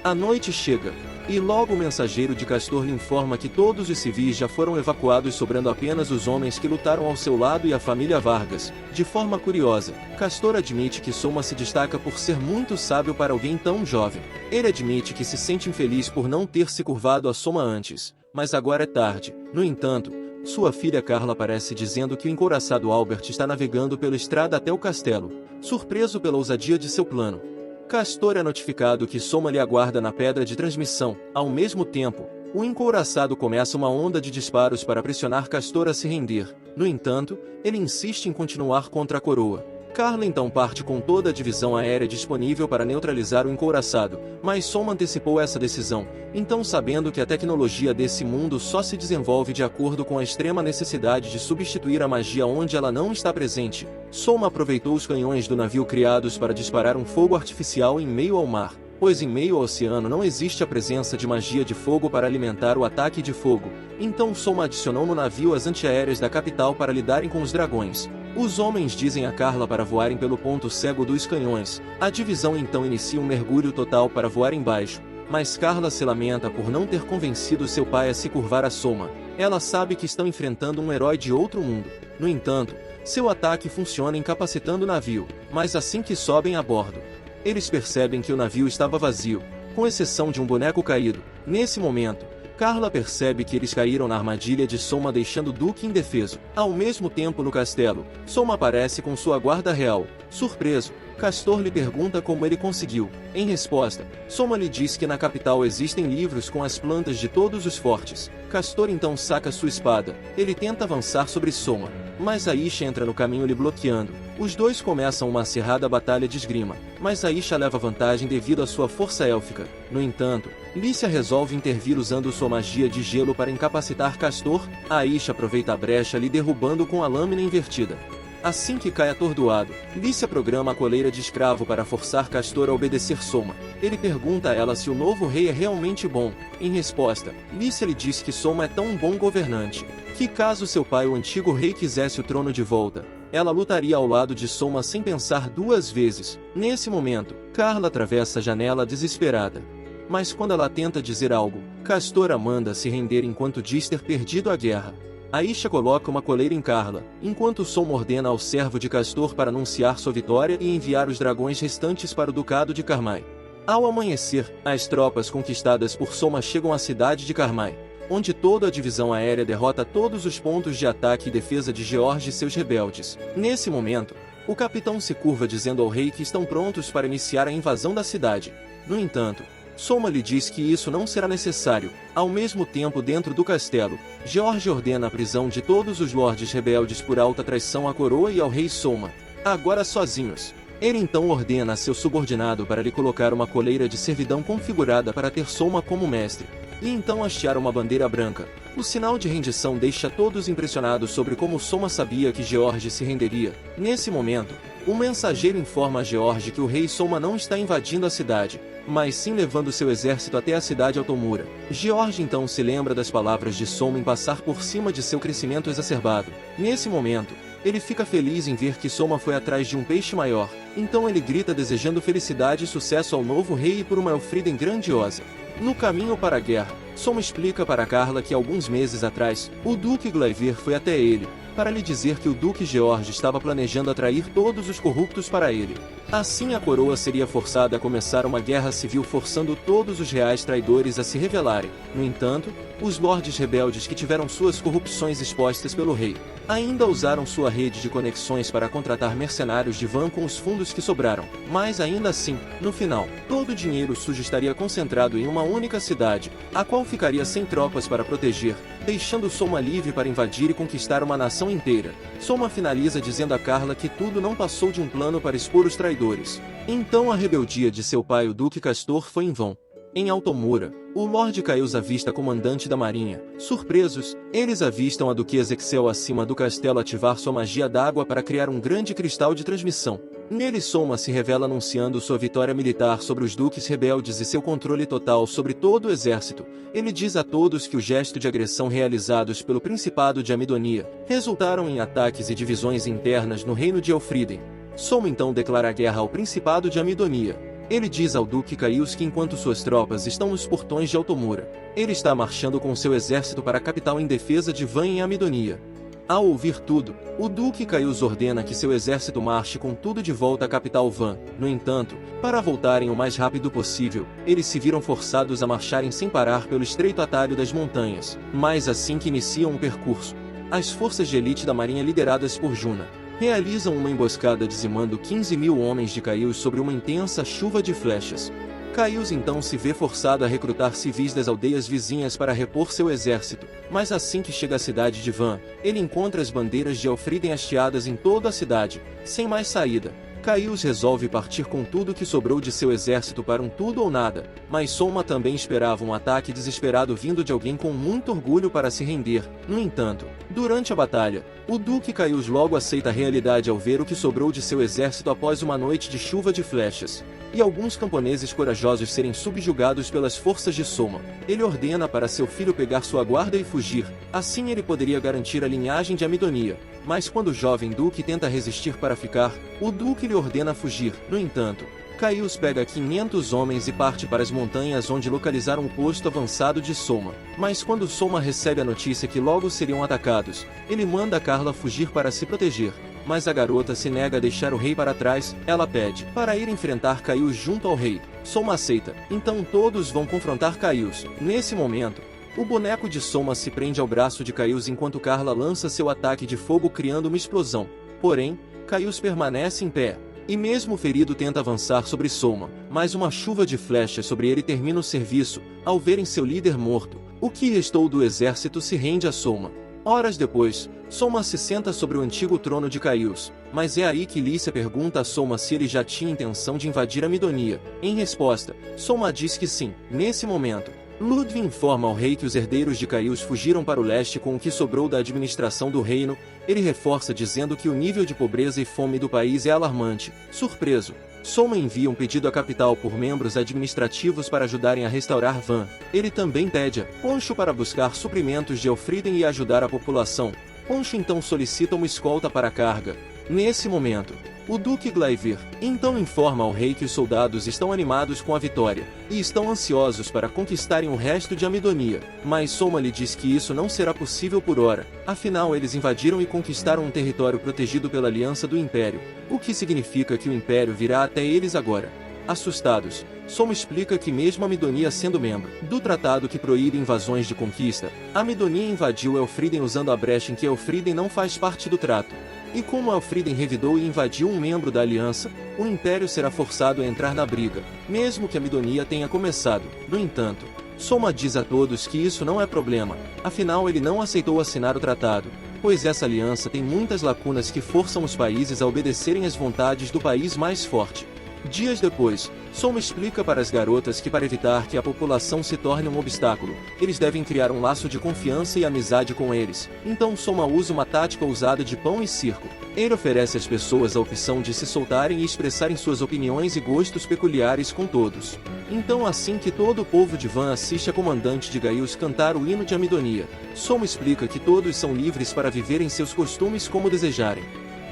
[SPEAKER 1] A noite chega, e logo o mensageiro de Castor lhe informa que todos os civis já foram evacuados, sobrando apenas os homens que lutaram ao seu lado e a família Vargas. De forma curiosa, Castor admite que Soma se destaca por ser muito sábio para alguém tão jovem. Ele admite que se sente infeliz por não ter se curvado a Soma antes, mas agora é tarde. No entanto, Sua filha Carla aparece dizendo que o encouraçado Albert está navegando pela estrada até o castelo, surpreso pela ousadia de seu plano. Castor é notificado que Soma lhe aguarda na pedra de transmissão. Ao mesmo tempo, o encouraçado começa uma onda de disparos para pressionar Castor a se render. No entanto, ele insiste em continuar contra a coroa. Carla então parte com toda a divisão aérea disponível para neutralizar o encouraçado, mas Soma antecipou essa decisão, então sabendo que a tecnologia desse mundo só se desenvolve de acordo com a extrema necessidade de substituir a magia onde ela não está presente, Soma aproveitou os canhões do navio criados para disparar um fogo artificial em meio ao mar, pois em meio ao oceano não existe a presença de magia de fogo para alimentar o ataque de fogo, então Soma adicionou no navio as antiaéreas da capital para lidarem com os dragões. Os homens dizem a Carla para voarem pelo ponto cego dos canhões. A divisão então inicia um mergulho total para voar embaixo, mas Carla se lamenta por não ter convencido seu pai a se curvar a Soma. Ela sabe que estão enfrentando um herói de outro mundo. No entanto, seu ataque funciona incapacitando o navio, mas assim que sobem a bordo, eles percebem que o navio estava vazio, com exceção de um boneco caído. Nesse momento, Carla percebe que eles caíram na armadilha de Soma, deixando o Duque indefeso. Ao mesmo tempo no castelo, Soma aparece com sua guarda real. Surpreso, Castor lhe pergunta como ele conseguiu. Em resposta, Soma lhe diz que na capital existem livros com as plantas de todos os fortes. Castor então saca sua espada. Ele tenta avançar sobre Soma, mas Aisha entra no caminho lhe bloqueando. Os dois começam uma acirrada batalha de esgrima, mas Aisha leva vantagem devido à sua força élfica. No entanto, Lícia resolve intervir usando sua magia de gelo para incapacitar Castor. Aisha aproveita a brecha lhe derrubando com a lâmina invertida. Assim que cai atordoado, Lícia programa a coleira de escravo para forçar Castor a obedecer Soma. Ele pergunta a ela se o novo rei é realmente bom. Em resposta, Lícia lhe diz que Soma é tão bom governante, que caso seu pai, o antigo rei, quisesse o trono de volta, ela lutaria ao lado de Soma sem pensar duas vezes. Nesse momento, Carla atravessa a janela desesperada. Mas quando ela tenta dizer algo, Castor a manda se render enquanto diz ter perdido a guerra. Aisha coloca uma coleira em Carla, enquanto Soma ordena ao servo de Castor para anunciar sua vitória e enviar os dragões restantes para o ducado de Carmai. Ao amanhecer, as tropas conquistadas por Soma chegam à cidade de Carmai, onde toda a divisão aérea derrota todos os pontos de ataque e defesa de George e seus rebeldes. Nesse momento, o capitão se curva dizendo ao rei que estão prontos para iniciar a invasão da cidade. No entanto, Soma lhe diz que isso não será necessário. Ao mesmo tempo, dentro do castelo, George ordena a prisão de todos os lordes rebeldes por alta traição à coroa e ao rei Soma, agora sozinhos. Ele então ordena a seu subordinado para lhe colocar uma coleira de servidão configurada para ter Soma como mestre, e então hastear uma bandeira branca. O sinal de rendição deixa todos impressionados sobre como Soma sabia que George se renderia. Nesse momento, um mensageiro informa a George que o rei Soma não está invadindo a cidade, mas sim levando seu exército até a cidade Altomura. George então se lembra das palavras de Soma em passar por cima de seu crescimento exacerbado. Nesse momento, ele fica feliz em ver que Soma foi atrás de um peixe maior, então ele grita desejando felicidade e sucesso ao novo rei e por uma Elfriden grandiosa. No caminho para a guerra, Soma explica para Carla que alguns meses atrás, o Duque Glaiver foi até ele, para lhe dizer que o Duque George estava planejando atrair todos os corruptos para ele. Assim a coroa seria forçada a começar uma guerra civil forçando todos os reais traidores a se rebelarem. No entanto, os lordes rebeldes que tiveram suas corrupções expostas pelo rei, ainda usaram sua rede de conexões para contratar mercenários de Van com os fundos que sobraram. Mas ainda assim, no final, todo o dinheiro sujo estaria concentrado em uma única cidade, a qual ficaria sem tropas para proteger, deixando Soma livre para invadir e conquistar uma nação inteira. Soma finaliza dizendo a Carla que tudo não passou de um plano para expor os traidores. Então a rebeldia de seu pai, o Duque Castor, foi em vão. Em Altomura, o Lorde Caius avista comandante da marinha. Surpresos, eles avistam a Duquesa Excel acima do castelo ativar sua magia d'água para criar um grande cristal de transmissão. Nele Soma se revela anunciando sua vitória militar sobre os duques rebeldes e seu controle total sobre todo o exército. Ele diz a todos que o gesto de agressão realizados pelo Principado de Amidonia resultaram em ataques e divisões internas no reino de Elfriden. Soma então declara guerra ao Principado de Amidonia. Ele diz ao Duque Caius que enquanto suas tropas estão nos portões de Altomura, ele está marchando com seu exército para a capital em defesa de Van em Amidonia. Ao ouvir tudo, o Duque Caius ordena que seu exército marche com tudo de volta à capital Van. No entanto, para voltarem o mais rápido possível, eles se viram forçados a marcharem sem parar pelo estreito atalho das montanhas. Mas assim que iniciam o percurso, as forças de elite da marinha lideradas por Juna realizam uma emboscada dizimando 15.000 homens de Caius sobre uma intensa chuva de flechas. Caius então se vê forçado a recrutar civis das aldeias vizinhas para repor seu exército, mas assim que chega à cidade de Van, ele encontra as bandeiras de Elfriden hasteadas em toda a cidade, sem mais saída. Caius resolve partir com tudo que sobrou de seu exército para um tudo ou nada, mas Soma também esperava um ataque desesperado vindo de alguém com muito orgulho para se render. No entanto, durante a batalha, o Duque Caius logo aceita a realidade ao ver o que sobrou de seu exército após uma noite de chuva de flechas, e alguns camponeses corajosos serem subjugados pelas forças de Soma. Ele ordena para seu filho pegar sua guarda e fugir, assim ele poderia garantir a linhagem de Amidonia. Mas quando o jovem Duque tenta resistir para ficar, o Duque lhe ordena fugir. No entanto, Caius pega 500 homens e parte para as montanhas onde localizaram o posto avançado de Soma. Mas quando Soma recebe a notícia que logo seriam atacados, ele manda Carla fugir para se proteger. Mas a garota se nega a deixar o rei para trás. Ela pede para ir enfrentar Caius junto ao rei. Soma aceita, então todos vão confrontar Caius. Nesse momento, o boneco de Soma se prende ao braço de Caius enquanto Carla lança seu ataque de fogo criando uma explosão. Porém, Caius permanece em pé, e mesmo ferido tenta avançar sobre Soma, mas uma chuva de flechas sobre ele termina o serviço. Ao verem seu líder morto, o que restou do exército se rende a Soma. Horas depois, Soma se senta sobre o antigo trono de Caius, mas é aí que Lícia pergunta a Soma se ele já tinha intenção de invadir a Midonia. Em resposta, Soma diz que sim. Nesse momento, Ludwig informa ao rei que os herdeiros de Caius fugiram para o leste com o que sobrou da administração do reino. Ele reforça dizendo que o nível de pobreza e fome do país é alarmante. Surpreso, Soma envia um pedido à capital por membros administrativos para ajudarem a restaurar Van. Ele também pede a Poncho para buscar suprimentos de Elfriden e ajudar a população. Poncho então solicita uma escolta para a carga. Nesse momento, o Duque Glaivir então informa ao rei que os soldados estão animados com a vitória, e estão ansiosos para conquistarem o resto de Amidonia, mas Soma lhe diz que isso não será possível por hora, afinal eles invadiram e conquistaram um território protegido pela Aliança do Império, o que significa que o Império virá até eles agora. Assustados, Soma explica que mesmo Amidonia sendo membro do tratado que proíbe invasões de conquista, Amidonia invadiu Elfriden usando a brecha em que Elfriden não faz parte do trato. E como Elfriden revidou e invadiu um membro da aliança, o Império será forçado a entrar na briga, mesmo que Amidonia tenha começado. No entanto, Soma diz a todos que isso não é problema, afinal ele não aceitou assinar o tratado, pois essa aliança tem muitas lacunas que forçam os países a obedecerem às vontades do país mais forte. Dias depois, Soma explica para as garotas que para evitar que a população se torne um obstáculo, eles devem criar um laço de confiança e amizade com eles. Então Soma usa uma tática ousada de pão e circo. Ele oferece às pessoas a opção de se soltarem e expressarem suas opiniões e gostos peculiares com todos. Então assim que todo o povo de Van assiste a comandante de Gaius cantar o hino de Amidonia, Soma explica que todos são livres para viverem seus costumes como desejarem.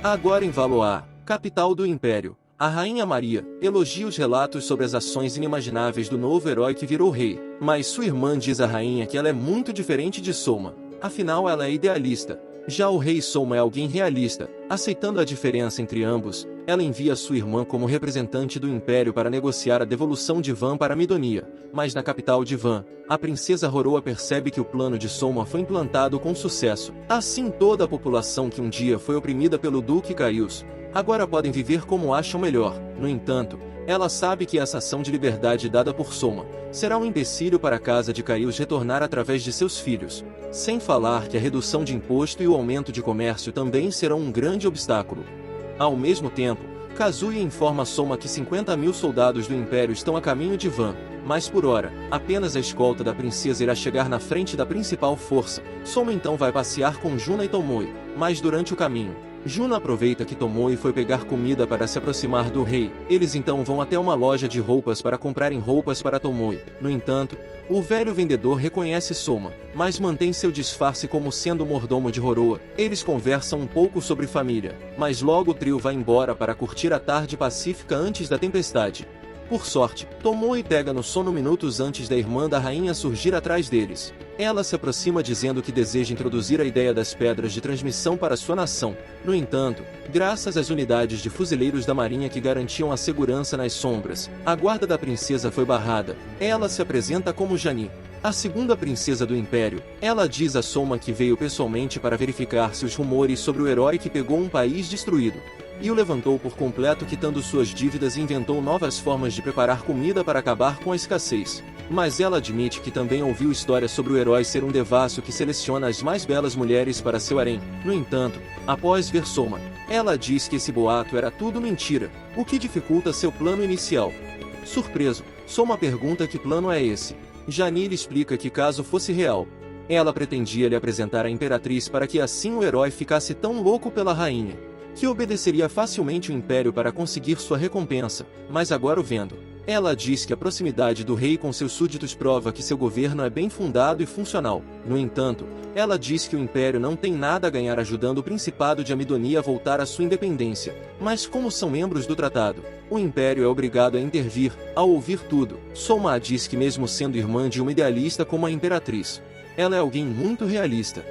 [SPEAKER 1] Agora em Valois, capital do Império, a Rainha Maria elogia os relatos sobre as ações inimagináveis do novo herói que virou rei, mas sua irmã diz à rainha que ela é muito diferente de Soma, afinal ela é idealista. Já o rei Soma é alguém realista. Aceitando a diferença entre ambos, ela envia sua irmã como representante do Império para negociar a devolução de Van para Midonia, mas na capital de Van, a princesa Roroa percebe que o plano de Soma foi implantado com sucesso. Assim toda a população que um dia foi oprimida pelo Duque Caius, agora podem viver como acham melhor. No entanto, ela sabe que essa ação de liberdade dada por Soma será um empecilho para a casa de Caius retornar através de seus filhos. Sem falar que a redução de imposto e o aumento de comércio também serão um grande obstáculo. Ao mesmo tempo, Kazuya informa a Soma que 50.000 soldados do Império estão a caminho de Van, mas por hora, apenas a escolta da princesa irá chegar na frente da principal força. Soma então vai passear com Juna e Tomoe, mas durante o caminho, Juna aproveita que Tomoe foi pegar comida para se aproximar do rei. Eles então vão até uma loja de roupas para comprarem roupas para Tomoe. No entanto, o velho vendedor reconhece Soma, mas mantém seu disfarce como sendo o mordomo de Roroa. Eles conversam um pouco sobre família, mas logo o trio vai embora para curtir a tarde pacífica antes da tempestade. Por sorte, Tomoe pega no sono minutos antes da irmã da rainha surgir atrás deles. Ela se aproxima dizendo que deseja introduzir a ideia das pedras de transmissão para sua nação. No entanto, graças às unidades de fuzileiros da marinha que garantiam a segurança nas sombras, a guarda da princesa foi barrada. Ela se apresenta como Jani, a segunda princesa do Império. Ela diz a Soma que veio pessoalmente para verificar se os rumores sobre o herói que pegou um país destruído e o levantou por completo, quitando suas dívidas, e inventou novas formas de preparar comida para acabar com a escassez. Mas ela admite que também ouviu histórias sobre o herói ser um devasso que seleciona as mais belas mulheres para seu harém. No entanto, após ver Soma, ela diz que esse boato era tudo mentira, o que dificulta seu plano inicial. Surpreso, Soma pergunta que plano é esse. Jani lhe explica que caso fosse real, ela pretendia lhe apresentar a imperatriz para que assim o herói ficasse tão louco pela rainha que obedeceria facilmente o império para conseguir sua recompensa. Mas agora o vendo, ela diz que a proximidade do rei com seus súditos prova que seu governo é bem fundado e funcional. No entanto, ela diz que o império não tem nada a ganhar ajudando o principado de Amidonia a voltar à sua independência. Mas como são membros do tratado, o império é obrigado a intervir. Ao ouvir tudo, Soma diz que mesmo sendo irmã de uma idealista como a imperatriz, ela é alguém muito realista.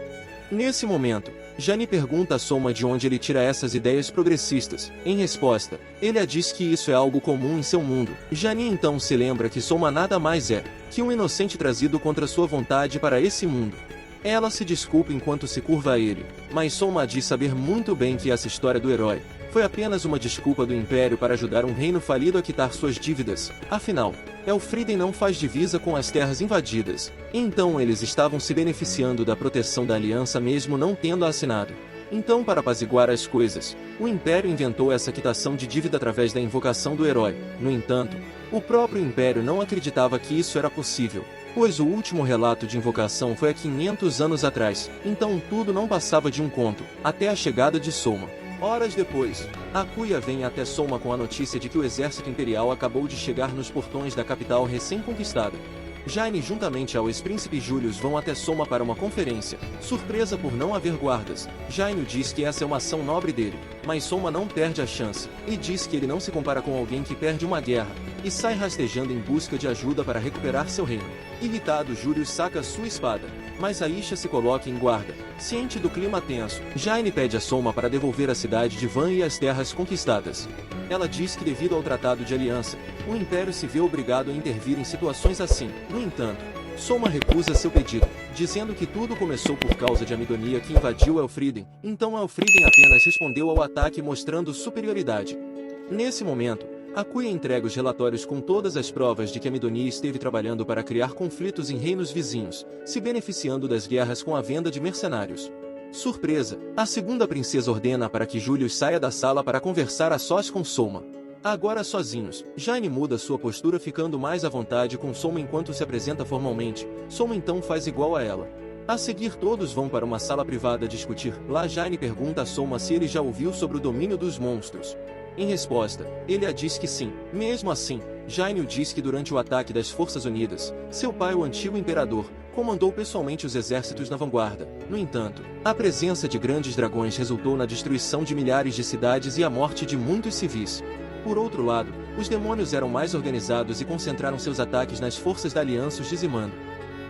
[SPEAKER 1] Nesse momento, Jani pergunta a Soma de onde ele tira essas ideias progressistas. Em resposta, ele a diz que isso é algo comum em seu mundo. Jani então se lembra que Soma nada mais é que um inocente trazido contra sua vontade para esse mundo. Ela se desculpa enquanto se curva a ele, mas Soma diz saber muito bem que essa história do herói foi apenas uma desculpa do Império para ajudar um reino falido a quitar suas dívidas. Afinal, Elfriden não faz divisa com as terras invadidas, então eles estavam se beneficiando da proteção da aliança mesmo não tendo assinado. Então, para apaziguar as coisas, o Império inventou essa quitação de dívida através da invocação do herói. No entanto, o próprio Império não acreditava que isso era possível, pois o último relato de invocação foi há 500 anos atrás, então tudo não passava de um conto, até a chegada de Soma. Horas depois, Akuya vem até Soma com a notícia de que o exército imperial acabou de chegar nos portões da capital recém-conquistada. Jaime juntamente ao ex-príncipe Julius vão até Soma para uma conferência. Surpresa por não haver guardas, Jaime diz que essa é uma ação nobre dele, mas Soma não perde a chance, e diz que ele não se compara com alguém que perde uma guerra, e sai rastejando em busca de ajuda para recuperar seu reino. Irritado, Julius saca sua espada, mas Aisha se coloca em guarda. Ciente do clima tenso, Jaime pede a Soma para devolver a cidade de Van e as terras conquistadas. Ela diz que devido ao Tratado de Aliança, o Império se vê obrigado a intervir em situações assim. No entanto, Soma recusa seu pedido, dizendo que tudo começou por causa de Amidonia que invadiu Elfriden, então Elfriden apenas respondeu ao ataque mostrando superioridade. Nesse momento, Akuya entrega os relatórios com todas as provas de que Amidonia esteve trabalhando para criar conflitos em reinos vizinhos, se beneficiando das guerras com a venda de mercenários. Surpresa, a segunda princesa ordena para que Julius saia da sala para conversar a sós com Soma. Agora sozinhos, Jaime muda sua postura ficando mais à vontade com Soma enquanto se apresenta formalmente. Soma então faz igual a ela. A seguir todos vão para uma sala privada discutir. Lá Jaime pergunta a Soma se ele já ouviu sobre o domínio dos monstros. Em resposta, ele a diz que sim. Mesmo assim, Jaime diz que durante o ataque das Forças Unidas, seu pai, o antigo imperador, comandou pessoalmente os exércitos na vanguarda. No entanto, a presença de grandes dragões resultou na destruição de milhares de cidades e a morte de muitos civis. Por outro lado, os demônios eram mais organizados e concentraram seus ataques nas forças da aliança, os dizimando.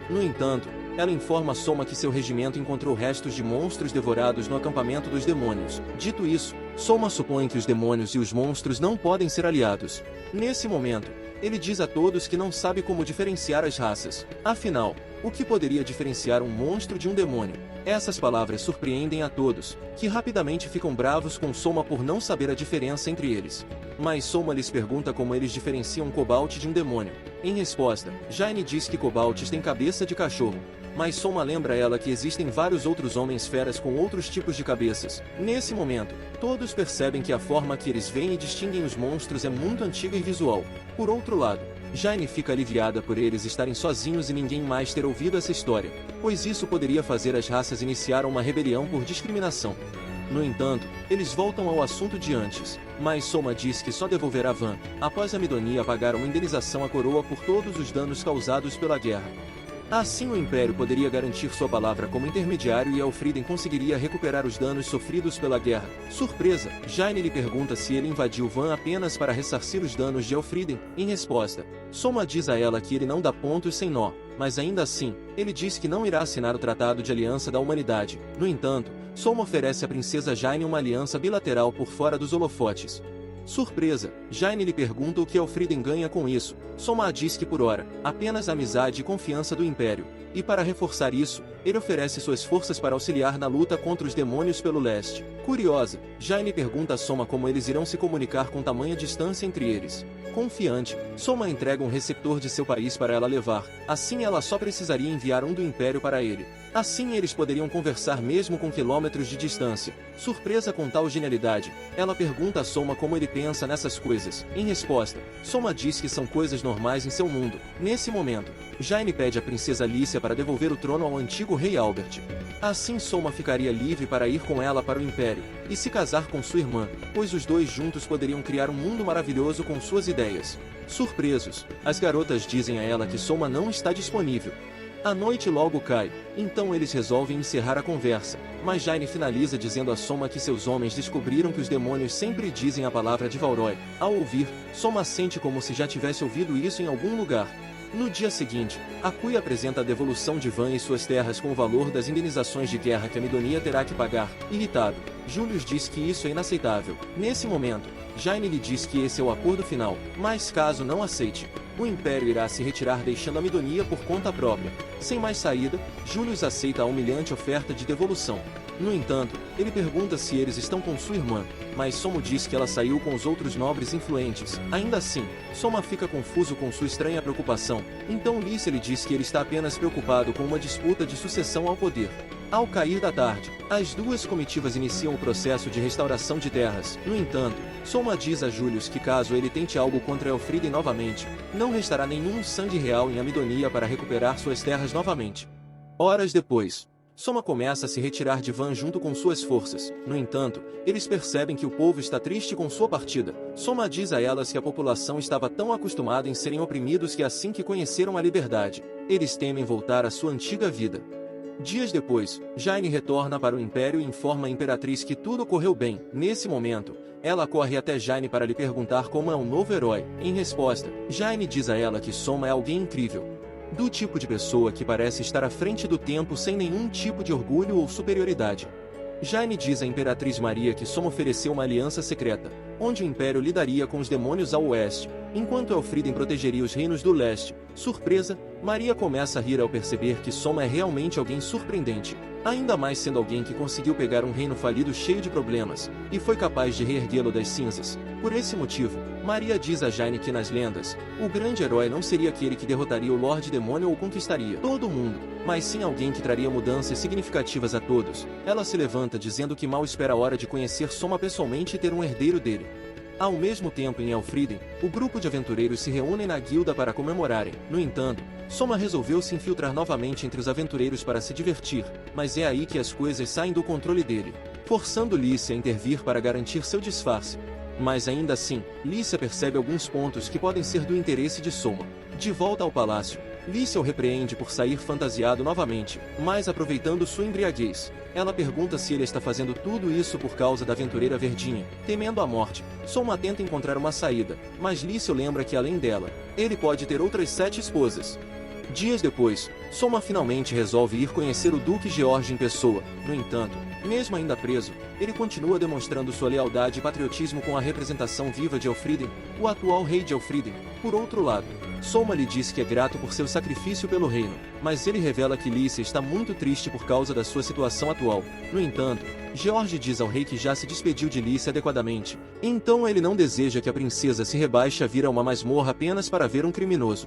[SPEAKER 1] No entanto, ela informa Soma que seu regimento encontrou restos de monstros devorados no acampamento dos demônios. Dito isso, Soma supõe que os demônios e os monstros não podem ser aliados. Nesse momento, ele diz a todos que não sabe como diferenciar as raças. Afinal, o que poderia diferenciar um monstro de um demônio? Essas palavras surpreendem a todos, que rapidamente ficam bravos com Soma por não saber a diferença entre eles. Mas Soma lhes pergunta como eles diferenciam um Cobalt de um demônio. Em resposta, Jaime diz que Cobalts têm cabeça de cachorro. Mas Soma lembra ela que existem vários outros homens-feras com outros tipos de cabeças. Nesse momento, todos percebem que a forma que eles veem e distinguem os monstros é muito antiga e visual. Por outro lado, Jaime fica aliviada por eles estarem sozinhos e ninguém mais ter ouvido essa história, pois isso poderia fazer as raças iniciar uma rebelião por discriminação. No entanto, eles voltam ao assunto de antes, mas Soma diz que só devolverá Van, após Amidonia pagar uma indenização à coroa por todos os danos causados pela guerra. Assim o Império poderia garantir sua palavra como intermediário e Elfriden conseguiria recuperar os danos sofridos pela guerra. Surpresa, Jaime lhe pergunta se ele invadiu Van apenas para ressarcir os danos de Elfriden. Em resposta, Soma diz a ela que ele não dá pontos sem nó, mas ainda assim, ele diz que não irá assinar o Tratado de Aliança da Humanidade. No entanto, Soma oferece à princesa Jaime uma aliança bilateral por fora dos holofotes. Surpresa, Jaime lhe pergunta o que Elfriden ganha com isso. Soma diz que por ora, apenas amizade e confiança do Império. E para reforçar isso, ele oferece suas forças para auxiliar na luta contra os demônios pelo leste. Curiosa, Jaime pergunta a Soma como eles irão se comunicar com tamanha distância entre eles. Confiante, Soma entrega um receptor de seu país para ela levar, assim ela só precisaria enviar um do Império para ele. Assim eles poderiam conversar mesmo com quilômetros de distância. Surpresa com tal genialidade, ela pergunta a Soma como ele pensa nessas coisas. Em resposta, Soma diz que são coisas normais em seu mundo. Nesse momento, Jaime pede a princesa Lícia para devolver o trono ao antigo rei Albert. Assim Soma ficaria livre para ir com ela para o Império, e se casar com sua irmã, pois os dois juntos poderiam criar um mundo maravilhoso com suas ideias. Surpresos, as garotas dizem a ela que Soma não está disponível. A noite logo cai, então eles resolvem encerrar a conversa, mas Jaime finaliza dizendo a Soma que seus homens descobriram que os demônios sempre dizem a palavra de Valrói. Ao ouvir, Soma sente como se já tivesse ouvido isso em algum lugar. No dia seguinte, Akui apresenta a devolução de Van e suas terras com o valor das indenizações de guerra que a Midonia terá que pagar. Irritado, Julius diz que isso é inaceitável. Nesse momento, Jaime lhe diz que esse é o acordo final, mas caso não aceite, o Império irá se retirar deixando a Midonia por conta própria. Sem mais saída, Julius aceita a humilhante oferta de devolução. No entanto, ele pergunta se eles estão com sua irmã, mas Soma diz que ela saiu com os outros nobres influentes. Ainda assim, Soma fica confuso com sua estranha preocupação, então Lícia lhe diz que ele está apenas preocupado com uma disputa de sucessão ao poder. Ao cair da tarde, as duas comitivas iniciam o processo de restauração de terras. No entanto, Soma diz a Julius que caso ele tente algo contra Elfriden novamente, não restará nenhum sangue real em Amidonia para recuperar suas terras novamente. Horas depois, Soma começa a se retirar de Van junto com suas forças. No entanto, eles percebem que o povo está triste com sua partida. Soma diz a elas que a população estava tão acostumada em serem oprimidos que assim que conheceram a liberdade, eles temem voltar à sua antiga vida. Dias depois, Jaime retorna para o Império e informa a Imperatriz que tudo correu bem. Nesse momento, ela corre até Jaime para lhe perguntar como é um novo herói. Em resposta, Jaime diz a ela que Soma é alguém incrível. Do tipo de pessoa que parece estar à frente do tempo sem nenhum tipo de orgulho ou superioridade. Jaime diz à Imperatriz Maria que Soma ofereceu uma aliança secreta, onde o Império lidaria com os demônios ao oeste, enquanto Elfriden protegeria os reinos do leste. Surpresa, Maria começa a rir ao perceber que Soma é realmente alguém surpreendente, ainda mais sendo alguém que conseguiu pegar um reino falido cheio de problemas, e foi capaz de reerguê-lo das cinzas. Por esse motivo, Maria diz a Jaime que nas lendas, o grande herói não seria aquele que derrotaria o Lorde Demônio ou conquistaria todo mundo, mas sim alguém que traria mudanças significativas a todos. Ela se levanta dizendo que mal espera a hora de conhecer Soma pessoalmente e ter um herdeiro dele. Ao mesmo tempo em Elfriden, o grupo de aventureiros se reúnem na guilda para comemorarem. No entanto, Soma resolveu se infiltrar novamente entre os aventureiros para se divertir, mas é aí que as coisas saem do controle dele, forçando Lícia a intervir para garantir seu disfarce. Mas ainda assim, Lícia percebe alguns pontos que podem ser do interesse de Soma. De volta ao palácio, Lícia o repreende por sair fantasiado novamente, mas aproveitando sua embriaguez. Ela pergunta se ele está fazendo tudo isso por causa da aventureira Verdinha. Temendo a morte, Soma tenta encontrar uma saída, mas Lícia lembra que além dela, ele pode ter outras 7 esposas. Dias depois, Soma finalmente resolve ir conhecer o Duque George em pessoa. No entanto, mesmo ainda preso, ele continua demonstrando sua lealdade e patriotismo com a representação viva de Elfriden, o atual rei de Elfriden. Por outro lado, Soma lhe diz que é grato por seu sacrifício pelo reino, mas ele revela que Lícia está muito triste por causa da sua situação atual. No entanto, George diz ao rei que já se despediu de Lícia adequadamente, então ele não deseja que a princesa se rebaixe a vir a uma masmorra apenas para ver um criminoso.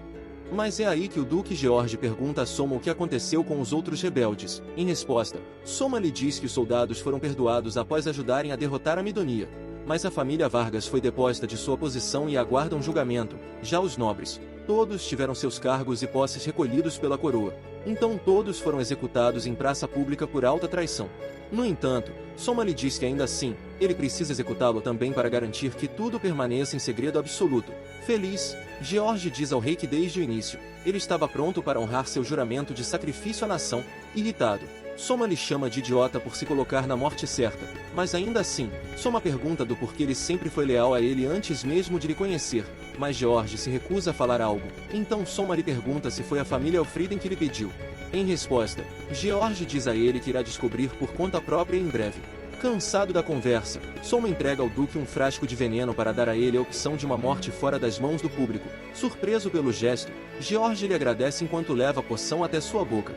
[SPEAKER 1] Mas é aí que o Duque George pergunta a Soma o que aconteceu com os outros rebeldes. Em resposta, Soma lhe diz que os soldados foram perdoados após ajudarem a derrotar a Midonia. Mas a família Vargas foi deposta de sua posição e aguardam julgamento. Já os nobres, todos tiveram seus cargos e posses recolhidos pela coroa. Então todos foram executados em praça pública por alta traição. No entanto, Soma lhe diz que ainda assim, ele precisa executá-lo também para garantir que tudo permaneça em segredo absoluto. Feliz, George diz ao rei que desde o início, ele estava pronto para honrar seu juramento de sacrifício à nação. Irritado, Soma lhe chama de idiota por se colocar na morte certa, mas ainda assim, Soma pergunta do porquê ele sempre foi leal a ele antes mesmo de lhe conhecer, mas George se recusa a falar algo. Então Soma lhe pergunta se foi a família Elfriden que lhe pediu. Em resposta, George diz a ele que irá descobrir por conta própria em breve. Cansado da conversa, Soma entrega ao Duque um frasco de veneno para dar a ele a opção de uma morte fora das mãos do público. Surpreso pelo gesto, George lhe agradece enquanto leva a poção até sua boca.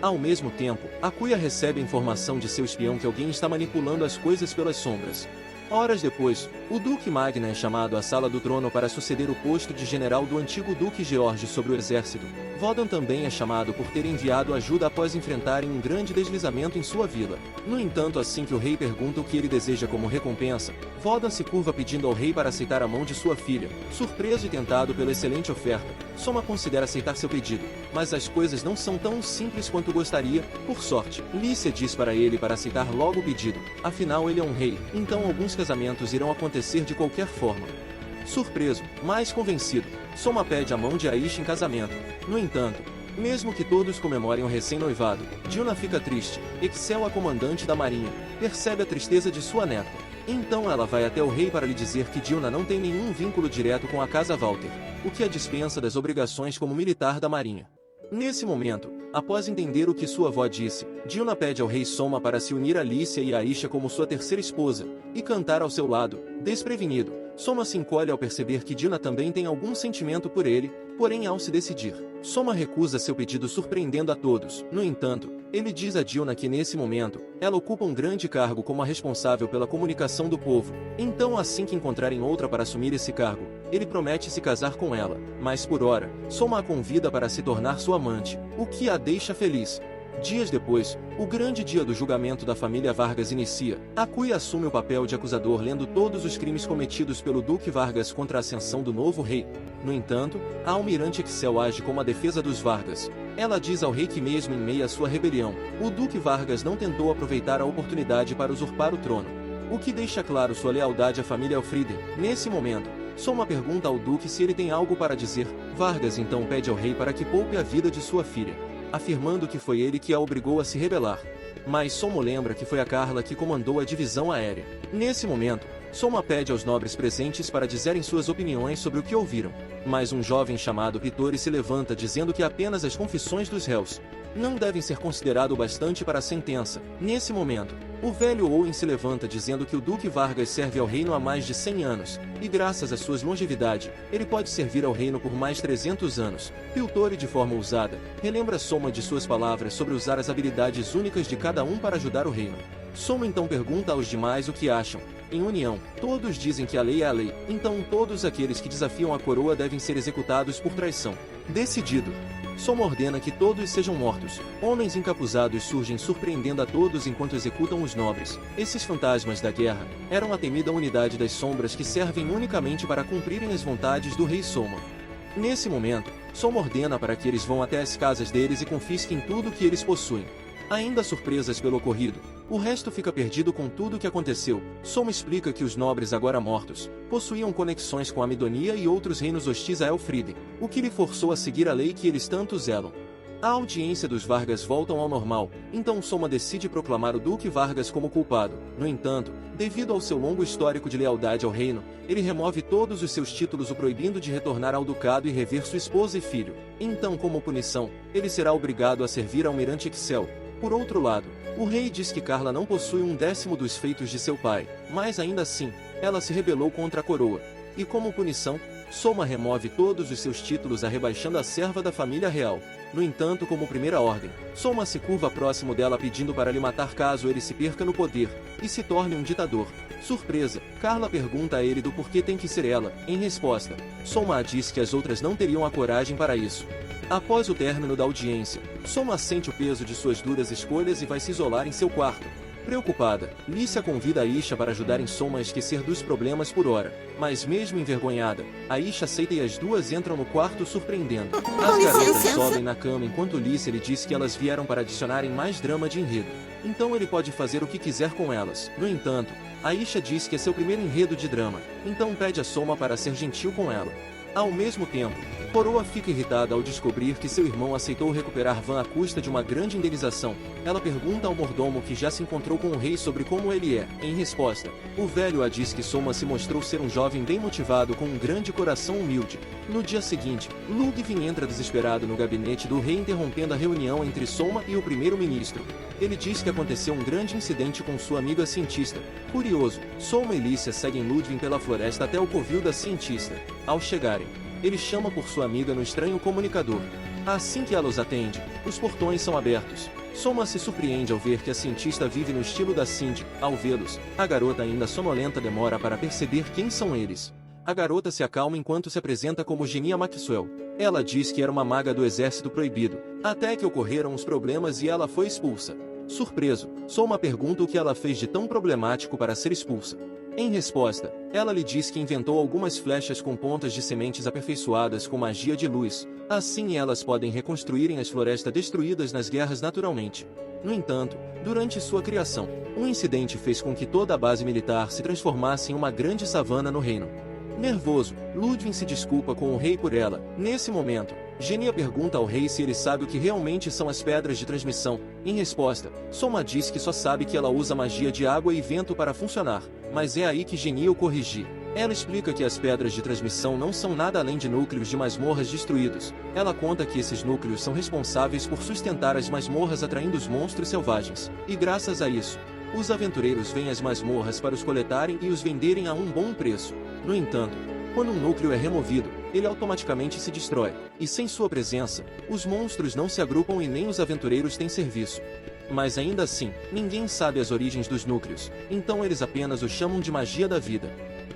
[SPEAKER 1] Ao mesmo tempo, Akuya recebe a informação de seu espião que alguém está manipulando as coisas pelas sombras. Horas depois, o Duque Magna é chamado à Sala do Trono para suceder o posto de general do antigo Duque George sobre o exército. Vodan também é chamado por ter enviado ajuda após enfrentarem um grande deslizamento em sua vila. No entanto, assim que o rei pergunta o que ele deseja como recompensa, Vodan se curva pedindo ao rei para aceitar a mão de sua filha. Surpreso e tentado pela excelente oferta, Soma considera aceitar seu pedido, mas as coisas não são tão simples quanto gostaria. Por sorte, Lícia diz para ele para aceitar logo o pedido, afinal ele é um rei, então alguns casamentos irão acontecer de qualquer forma. Surpreso, mas convencido, Soma pede a mão de Aisha em casamento. No entanto, mesmo que todos comemorem o recém-noivado, Diona fica triste. Excel, a comandante da marinha, percebe a tristeza de sua neta. Então ela vai até o rei para lhe dizer que Diona não tem nenhum vínculo direto com a casa Walter, o que a dispensa das obrigações como militar da marinha. Nesse momento, após entender o que sua avó disse, Diona pede ao rei Soma para se unir a Lícia e a Aisha como sua terceira esposa, e cantar ao seu lado. Desprevenido, Soma se encolhe ao perceber que Diona também tem algum sentimento por ele, porém ao se decidir, Soma recusa seu pedido, surpreendendo a todos. No entanto, ele diz a Diona que nesse momento, ela ocupa um grande cargo como a responsável pela comunicação do povo. Então, assim que encontrarem outra para assumir esse cargo, ele promete se casar com ela, mas por hora, Soma a convida para se tornar sua amante, o que a deixa feliz. Dias depois, o grande dia do julgamento da família Vargas inicia. Akuya assume o papel de acusador, lendo todos os crimes cometidos pelo Duque Vargas contra a ascensão do novo rei. No entanto, a almirante Excel age como a defesa dos Vargas. Ela diz ao rei que mesmo em meio à sua rebelião, o Duque Vargas não tentou aproveitar a oportunidade para usurpar o trono, o que deixa claro sua lealdade à família Elfrieden. Nesse momento, Soma pergunta ao Duque se ele tem algo para dizer. Vargas então pede ao rei para que poupe a vida de sua filha, afirmando que foi ele que a obrigou a se rebelar. Mas Soma lembra que foi a Carla que comandou a divisão aérea. Nesse momento, Soma pede aos nobres presentes para dizerem suas opiniões sobre o que ouviram. Mas um jovem chamado Pittori se levanta dizendo que apenas as confissões dos réus não devem ser considerado o bastante para a sentença. Nesse momento, o velho Owen se levanta dizendo que o Duque Vargas serve ao reino há mais de 100 anos, e graças à sua longevidade, ele pode servir ao reino por mais 300 anos. Piltori, de forma ousada, relembra Soma de suas palavras sobre usar as habilidades únicas de cada um para ajudar o reino. Soma então pergunta aos demais o que acham. Em união, todos dizem que a lei é a lei, então todos aqueles que desafiam a coroa devem ser executados por traição. Decidido, Soma ordena que todos sejam mortos. Homens encapuzados surgem surpreendendo a todos enquanto executam os nobres. Esses fantasmas da guerra eram a temida unidade das sombras que servem unicamente para cumprirem as vontades do rei Soma. Nesse momento, Soma ordena para que eles vão até as casas deles e confisquem tudo que eles possuem. Ainda surpresas pelo ocorrido, o resto fica perdido com tudo o que aconteceu. Soma explica que os nobres agora mortos possuíam conexões com a Midonia e outros reinos hostis a Elfrieden, o que lhe forçou a seguir a lei que eles tanto zelam. A audiência dos Vargas voltam ao normal, então Soma decide proclamar o Duque Vargas como culpado. No entanto, devido ao seu longo histórico de lealdade ao reino, ele remove todos os seus títulos, o proibindo de retornar ao ducado e rever sua esposa e filho. Então, como punição, ele será obrigado a servir ao almirante Excel. Por outro lado, o rei diz que Carla não possui 1/10 dos feitos de seu pai, mas ainda assim, ela se rebelou contra a coroa. E como punição, Soma remove todos os seus títulos, a rebaixando a serva da família real. No entanto, como primeira ordem, Soma se curva próximo dela pedindo para lhe matar caso ele se perca no poder e se torne um ditador. Surpresa, Carla pergunta a ele do porquê tem que ser ela. Em resposta, Soma diz que as outras não teriam a coragem para isso. Após o término da audiência, Soma sente o peso de suas duras escolhas e vai se isolar em seu quarto. Preocupada, Lícia convida Aisha para ajudarem Soma a esquecer dos problemas por hora, mas mesmo envergonhada, Aisha aceita e as duas entram no quarto surpreendendo. As garotas sobem na cama enquanto Lícia lhe diz que elas vieram para adicionarem mais drama de enredo. Então ele pode fazer o que quiser com elas. No entanto, Aisha diz que é seu primeiro enredo de drama, então pede a Soma para ser gentil com ela. Ao mesmo tempo, Coroa fica irritada ao descobrir que seu irmão aceitou recuperar Van à custa de uma grande indenização. Ela pergunta ao mordomo que já se encontrou com o rei sobre como ele é. Em resposta, o velho a diz que Soma se mostrou ser um jovem bem motivado com um grande coração humilde. No dia seguinte, Ludwig entra desesperado no gabinete do rei interrompendo a reunião entre Soma e o primeiro-ministro. Ele diz que aconteceu um grande incidente com sua amiga cientista. Curioso, Soma e Lícia seguem Ludwig pela floresta até o covil da cientista. Ao chegarem, ele chama por sua amiga no estranho comunicador. Assim que ela os atende, os portões são abertos. Soma se surpreende ao ver que a cientista vive no estilo da Cindy. Ao vê-los, a garota ainda sonolenta demora para perceber quem são eles. A garota se acalma enquanto se apresenta como Genia Maxwell. Ela diz que era uma maga do Exército Proibido, até que ocorreram os problemas e ela foi expulsa. Surpreso, Soma pergunta o que ela fez de tão problemático para ser expulsa. Em resposta, ela lhe diz que inventou algumas flechas com pontas de sementes aperfeiçoadas com magia de luz. Assim elas podem reconstruírem as florestas destruídas nas guerras naturalmente. No entanto, durante sua criação, um incidente fez com que toda a base militar se transformasse em uma grande savana no reino. Nervoso, Ludwig se desculpa com o rei por ela. Nesse momento, Genia pergunta ao rei se ele sabe o que realmente são as pedras de transmissão. Em resposta, Soma diz que só sabe que ela usa magia de água e vento para funcionar, mas é aí que Genia o corrige. Ela explica que as pedras de transmissão não são nada além de núcleos de masmorras destruídos. Ela conta que esses núcleos são responsáveis por sustentar as masmorras atraindo os monstros selvagens, e graças a isso, os aventureiros vêm às masmorras para os coletarem e os venderem a um bom preço. No entanto, quando um núcleo é removido, ele automaticamente se destrói, e sem sua presença, os monstros não se agrupam e nem os aventureiros têm serviço. Mas ainda assim, ninguém sabe as origens dos núcleos, então eles apenas o chamam de magia da vida.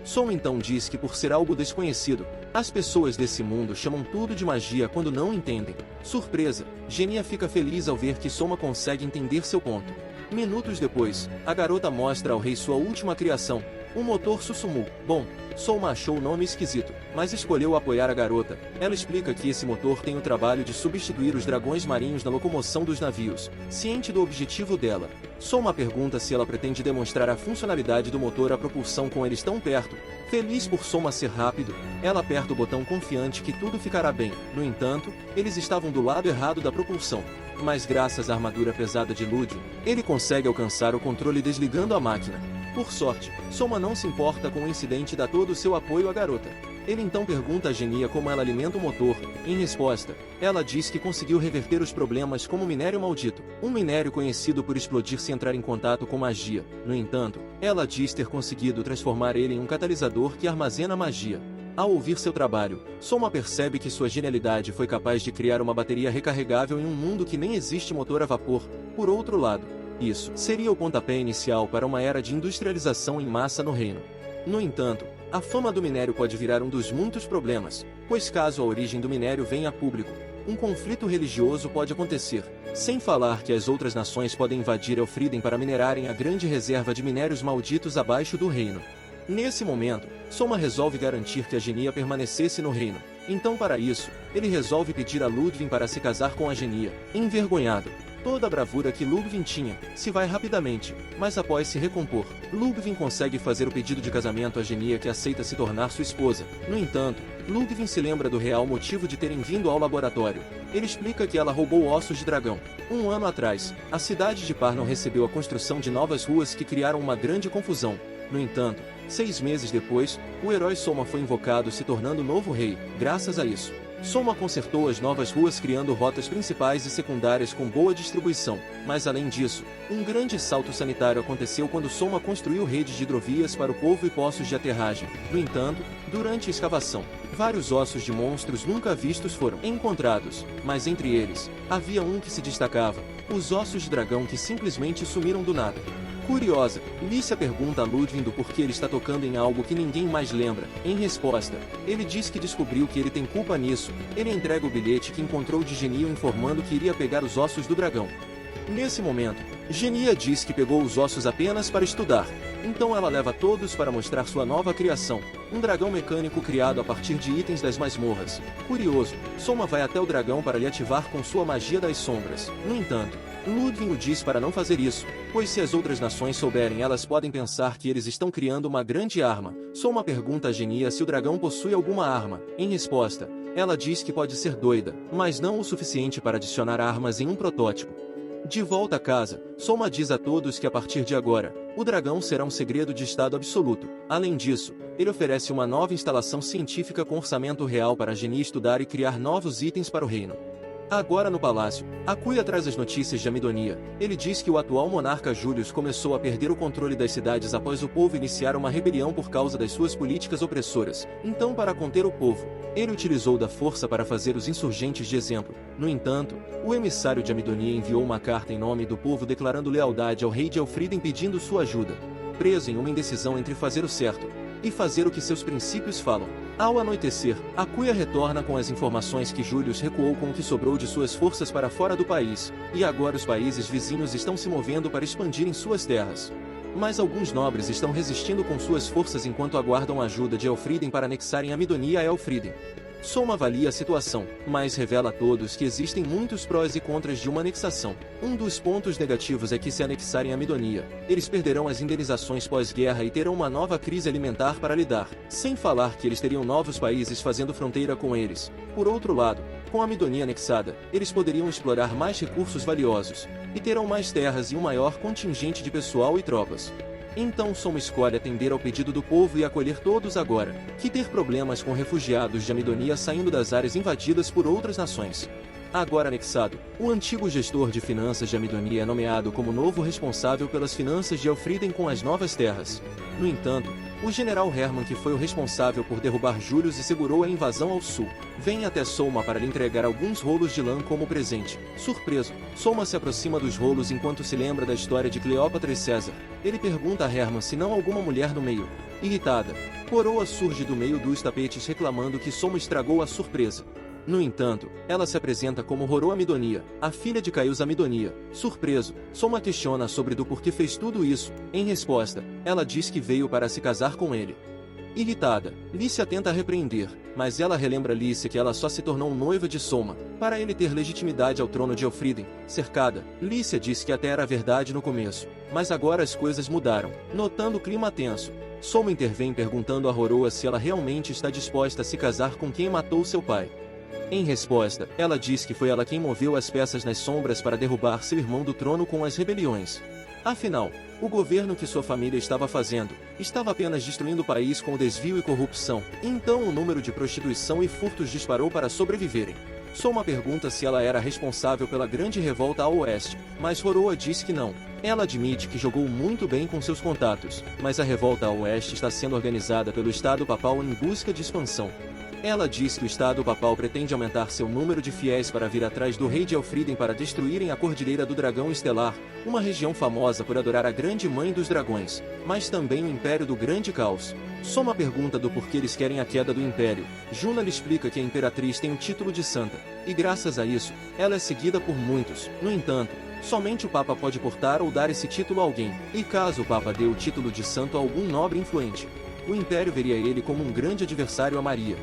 [SPEAKER 1] Som então diz que por ser algo desconhecido, as pessoas desse mundo chamam tudo de magia quando não entendem. Surpresa, Genia fica feliz ao ver que Soma consegue entender seu ponto. Minutos depois, a garota mostra ao rei sua última criação, um motor Susumu. Bom, Soma achou o nome esquisito, mas escolheu apoiar a garota. Ela explica que esse motor tem o trabalho de substituir os dragões marinhos na locomoção dos navios. Ciente do objetivo dela, Soma pergunta se ela pretende demonstrar a funcionalidade do motor a propulsão com eles tão perto. Feliz por Soma ser rápido, ela aperta o botão confiante que tudo ficará bem. No entanto, eles estavam do lado errado da propulsão. Mas graças à armadura pesada de Ludwig, ele consegue alcançar o controle desligando a máquina. Por sorte, Soma não se importa com o incidente e dá todo o seu apoio à garota. Ele então pergunta a Genia como ela alimenta o motor. Em resposta, ela diz que conseguiu reverter os problemas como minério maldito, um minério conhecido por explodir se entrar em contato com magia. No entanto, ela diz ter conseguido transformar ele em um catalisador que armazena magia. Ao ouvir seu trabalho, Soma percebe que sua genialidade foi capaz de criar uma bateria recarregável em um mundo que nem existe motor a vapor. Por outro lado, isso seria o pontapé inicial para uma era de industrialização em massa no reino. No entanto, a fama do minério pode virar um dos muitos problemas, pois caso a origem do minério venha a público, um conflito religioso pode acontecer, sem falar que as outras nações podem invadir Elfriden para minerarem a grande reserva de minérios malditos abaixo do reino. Nesse momento, Soma resolve garantir que a Genia permanecesse no reino. Então para isso, ele resolve pedir a Ludwig para se casar com a Genia. Envergonhado, toda a bravura que Ludwig tinha, se vai rapidamente, mas após se recompor, Ludwig consegue fazer o pedido de casamento a Genia que aceita se tornar sua esposa. No entanto, Ludwig se lembra do real motivo de terem vindo ao laboratório. Ele explica que ela roubou ossos de dragão. Um ano atrás, a cidade de Parnon recebeu a construção de novas ruas que criaram uma grande confusão. No entanto, 6 meses depois, o herói Soma foi invocado se tornando o novo rei. Graças a isso, Soma consertou as novas ruas criando rotas principais e secundárias com boa distribuição. Mas além disso, um grande salto sanitário aconteceu quando Soma construiu redes de hidrovias para o povo e poços de aterragem. No entanto, durante a escavação, vários ossos de monstros nunca vistos foram encontrados, mas entre eles, havia um que se destacava, os ossos de dragão que simplesmente sumiram do nada. Curiosa, Lícia pergunta a Ludwig do porquê ele está tocando em algo que ninguém mais lembra. Em resposta, ele diz que descobriu que ele tem culpa nisso. Ele entrega o bilhete que encontrou de Genia informando que iria pegar os ossos do dragão. Nesse momento, Genia diz que pegou os ossos apenas para estudar. Então ela leva todos para mostrar sua nova criação, um dragão mecânico criado a partir de itens das masmorras. Curioso, Soma vai até o dragão para lhe ativar com sua magia das sombras. No entanto, Ludwig o diz para não fazer isso, pois se as outras nações souberem elas podem pensar que eles estão criando uma grande arma. Soma pergunta a Genia se o dragão possui alguma arma. Em resposta, ela diz que pode ser doida, mas não o suficiente para adicionar armas em um protótipo. De volta a casa, Soma diz a todos que a partir de agora, o dragão será um segredo de estado absoluto. Além disso, ele oferece uma nova instalação científica com orçamento real para a Genia estudar e criar novos itens para o reino. Agora no palácio, Akuya traz as notícias de Amidonia. Ele diz que o atual monarca Julius começou a perder o controle das cidades após o povo iniciar uma rebelião por causa das suas políticas opressoras. Então, para conter o povo, ele utilizou da força para fazer os insurgentes de exemplo. No entanto, o emissário de Amidonia enviou uma carta em nome do povo declarando lealdade ao rei de Elfriden pedindo sua ajuda. Preso em uma indecisão entre fazer o certo e fazer o que seus princípios falam. Ao anoitecer, Akuya retorna com as informações que Julius recuou com o que sobrou de suas forças para fora do país, e agora os países vizinhos estão se movendo para expandirem suas terras. Mas alguns nobres estão resistindo com suas forças enquanto aguardam a ajuda de Elfriden para anexarem Amidonia a Elfriden. Soma avalia a situação, mas revela a todos que existem muitos prós e contras de uma anexação. Um dos pontos negativos é que se anexarem Amidonia, eles perderão as indenizações pós-guerra e terão uma nova crise alimentar para lidar, sem falar que eles teriam novos países fazendo fronteira com eles. Por outro lado, com a Amidonia anexada, eles poderiam explorar mais recursos valiosos, e terão mais terras e um maior contingente de pessoal e tropas. Então Soma escolhe atender ao pedido do povo e acolher todos agora, que ter problemas com refugiados de Amidonia saindo das áreas invadidas por outras nações. Agora anexado, o antigo gestor de finanças de Amidonia é nomeado como novo responsável pelas finanças de Elfriden com as novas terras. No entanto, o general Hermann, que foi o responsável por derrubar Julius e segurou a invasão ao sul, vem até Soma para lhe entregar alguns rolos de lã como presente. Surpreso, Soma se aproxima dos rolos enquanto se lembra da história de Cleópatra e César. Ele pergunta a Hermann se não há alguma mulher no meio. Irritada, Coroa surge do meio dos tapetes reclamando que Soma estragou a surpresa. No entanto, ela se apresenta como Roro Amidonia, a filha de Caius Amidonia. Surpreso, Soma questiona sobre do porquê fez tudo isso. Em resposta, ela diz que veio para se casar com ele. Irritada, Lícia tenta repreender, mas ela relembra Lícia que ela só se tornou noiva de Soma, para ele ter legitimidade ao trono de Elfriden. Cercada, Lícia diz que até era verdade no começo, mas agora as coisas mudaram. Notando o clima tenso, Soma intervém perguntando a Roroa se ela realmente está disposta a se casar com quem matou seu pai. Em resposta, ela diz que foi ela quem moveu as peças nas sombras para derrubar seu irmão do trono com as rebeliões. Afinal, o governo que sua família estava fazendo, estava apenas destruindo o país com desvio e corrupção, então o número de prostituição e furtos disparou para sobreviverem. Soma pergunta se ela era responsável pela grande revolta ao oeste, mas Roroa diz que não. Ela admite que jogou muito bem com seus contatos, mas a revolta ao oeste está sendo organizada pelo Estado Papal em busca de expansão. Ela diz que o Estado Papal pretende aumentar seu número de fiéis para vir atrás do rei de Elfriden para destruírem a Cordilheira do Dragão Estelar, uma região famosa por adorar a Grande Mãe dos Dragões, mas também o Império do Grande Caos. Soma pergunta do porquê eles querem a queda do Império. Juna lhe explica que a Imperatriz tem o título de santa, e graças a isso, ela é seguida por muitos. No entanto, somente o Papa pode portar ou dar esse título a alguém, e caso o Papa dê o título de santo a algum nobre influente, o Império veria ele como um grande adversário a Maria.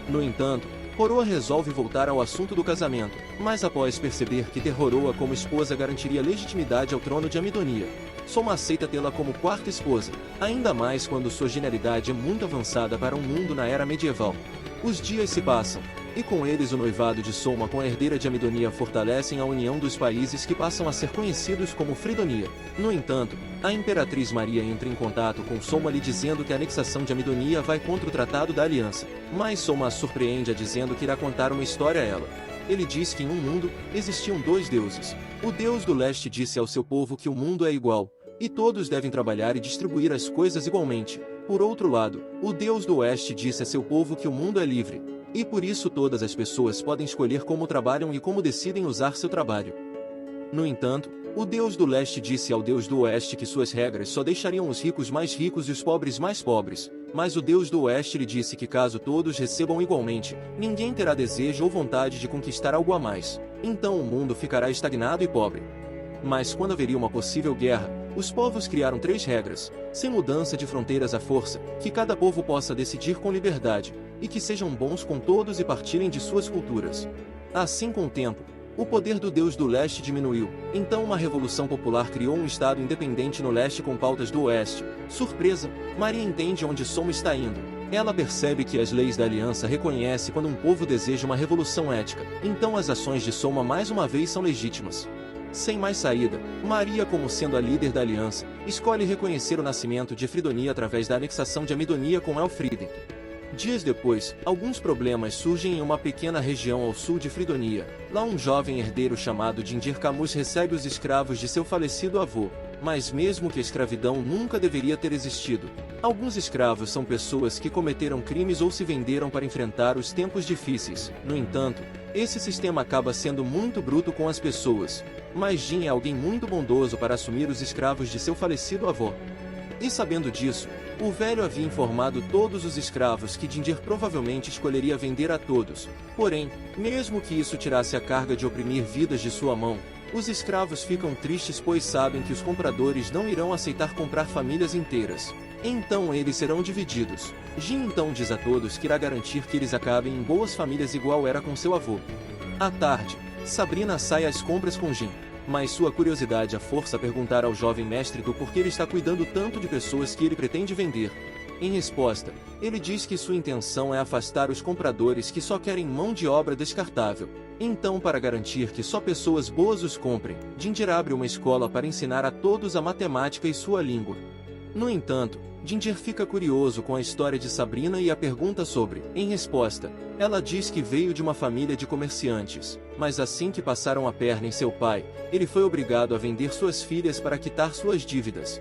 [SPEAKER 1] No entanto, Roroa resolve voltar ao assunto do casamento, mas após perceber que ter Roroa como esposa garantiria legitimidade ao trono de Amidonia, Soma aceita tê-la como quarta esposa, ainda mais quando sua genialidade é muito avançada para um mundo na era medieval. Os dias se passam, e com eles o noivado de Soma com a herdeira de Amidonia fortalecem a união dos países que passam a ser conhecidos como Fridonia. No entanto, a Imperatriz Maria entra em contato com Soma lhe dizendo que a anexação de Amidonia vai contra o Tratado da Aliança, mas Soma a surpreende a dizendo que irá contar uma história a ela. Ele diz que em um mundo, existiam dois deuses. O Deus do Leste disse ao seu povo que o mundo é igual, e todos devem trabalhar e distribuir as coisas igualmente. Por outro lado, o Deus do Oeste disse a seu povo que o mundo é livre, e por isso todas as pessoas podem escolher como trabalham e como decidem usar seu trabalho. No entanto, o Deus do Leste disse ao Deus do Oeste que suas regras só deixariam os ricos mais ricos e os pobres mais pobres, mas o Deus do Oeste lhe disse que caso todos recebam igualmente, ninguém terá desejo ou vontade de conquistar algo a mais, então o mundo ficará estagnado e pobre. Mas quando haveria uma possível guerra, os povos criaram 3 regras, sem mudança de fronteiras à força, que cada povo possa decidir com liberdade, e que sejam bons com todos e partilhem de suas culturas. Assim com o tempo, O poder do Deus do Leste diminuiu, então uma revolução popular criou um estado independente no leste com pautas do oeste. Surpresa, Maria entende onde Soma está indo. Ela percebe que as leis da aliança reconhecem quando um povo deseja uma revolução ética, então as ações de Soma mais uma vez são legítimas. Sem mais saída, Maria, como sendo a líder da aliança, escolhe reconhecer o nascimento de Fridonia através da anexação de Amidonia com Elfriden. Dias depois, alguns problemas surgem em uma pequena região ao sul de Fridonia. Lá um jovem herdeiro chamado Dindir Camus recebe os escravos de seu falecido avô, mas mesmo que a escravidão nunca deveria ter existido. Alguns escravos são pessoas que cometeram crimes ou se venderam para enfrentar os tempos difíceis. No entanto, esse sistema acaba sendo muito bruto com as pessoas. Mas Jin é alguém muito bondoso para assumir os escravos de seu falecido avô. E sabendo disso, o velho havia informado todos os escravos que Dindir provavelmente escolheria vender a todos. Porém, mesmo que isso tirasse a carga de oprimir vidas de sua mão, os escravos ficam tristes pois sabem que os compradores não irão aceitar comprar famílias inteiras. Então eles serão divididos. Jin então diz a todos que irá garantir que eles acabem em boas famílias igual era com seu avô. À tarde, Sabrina sai às compras com Jin, mas sua curiosidade a força a perguntar ao jovem mestre do porquê ele está cuidando tanto de pessoas que ele pretende vender. Em resposta, ele diz que sua intenção é afastar os compradores que só querem mão de obra descartável. Então, para garantir que só pessoas boas os comprem, Dindir abre uma escola para ensinar a todos a matemática e sua língua. No entanto, Dindir fica curioso com a história de Sabrina e a pergunta sobre. Em resposta, ela diz que veio de uma família de comerciantes, mas assim que passaram a perna em seu pai, ele foi obrigado a vender suas filhas para quitar suas dívidas.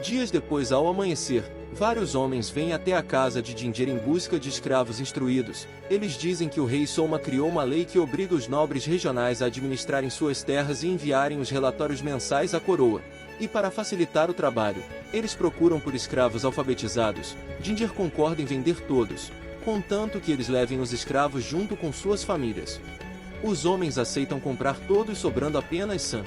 [SPEAKER 1] Dias depois, ao amanhecer, vários homens vêm até a casa de Dindir em busca de escravos instruídos. Eles dizem que o rei Soma criou uma lei que obriga os nobres regionais a administrarem suas terras e enviarem os relatórios mensais à coroa. E para facilitar o trabalho, eles procuram por escravos alfabetizados. Dindir concorda em vender todos, contanto que eles levem os escravos junto com suas famílias. Os homens aceitam comprar todos, sobrando apenas Sam.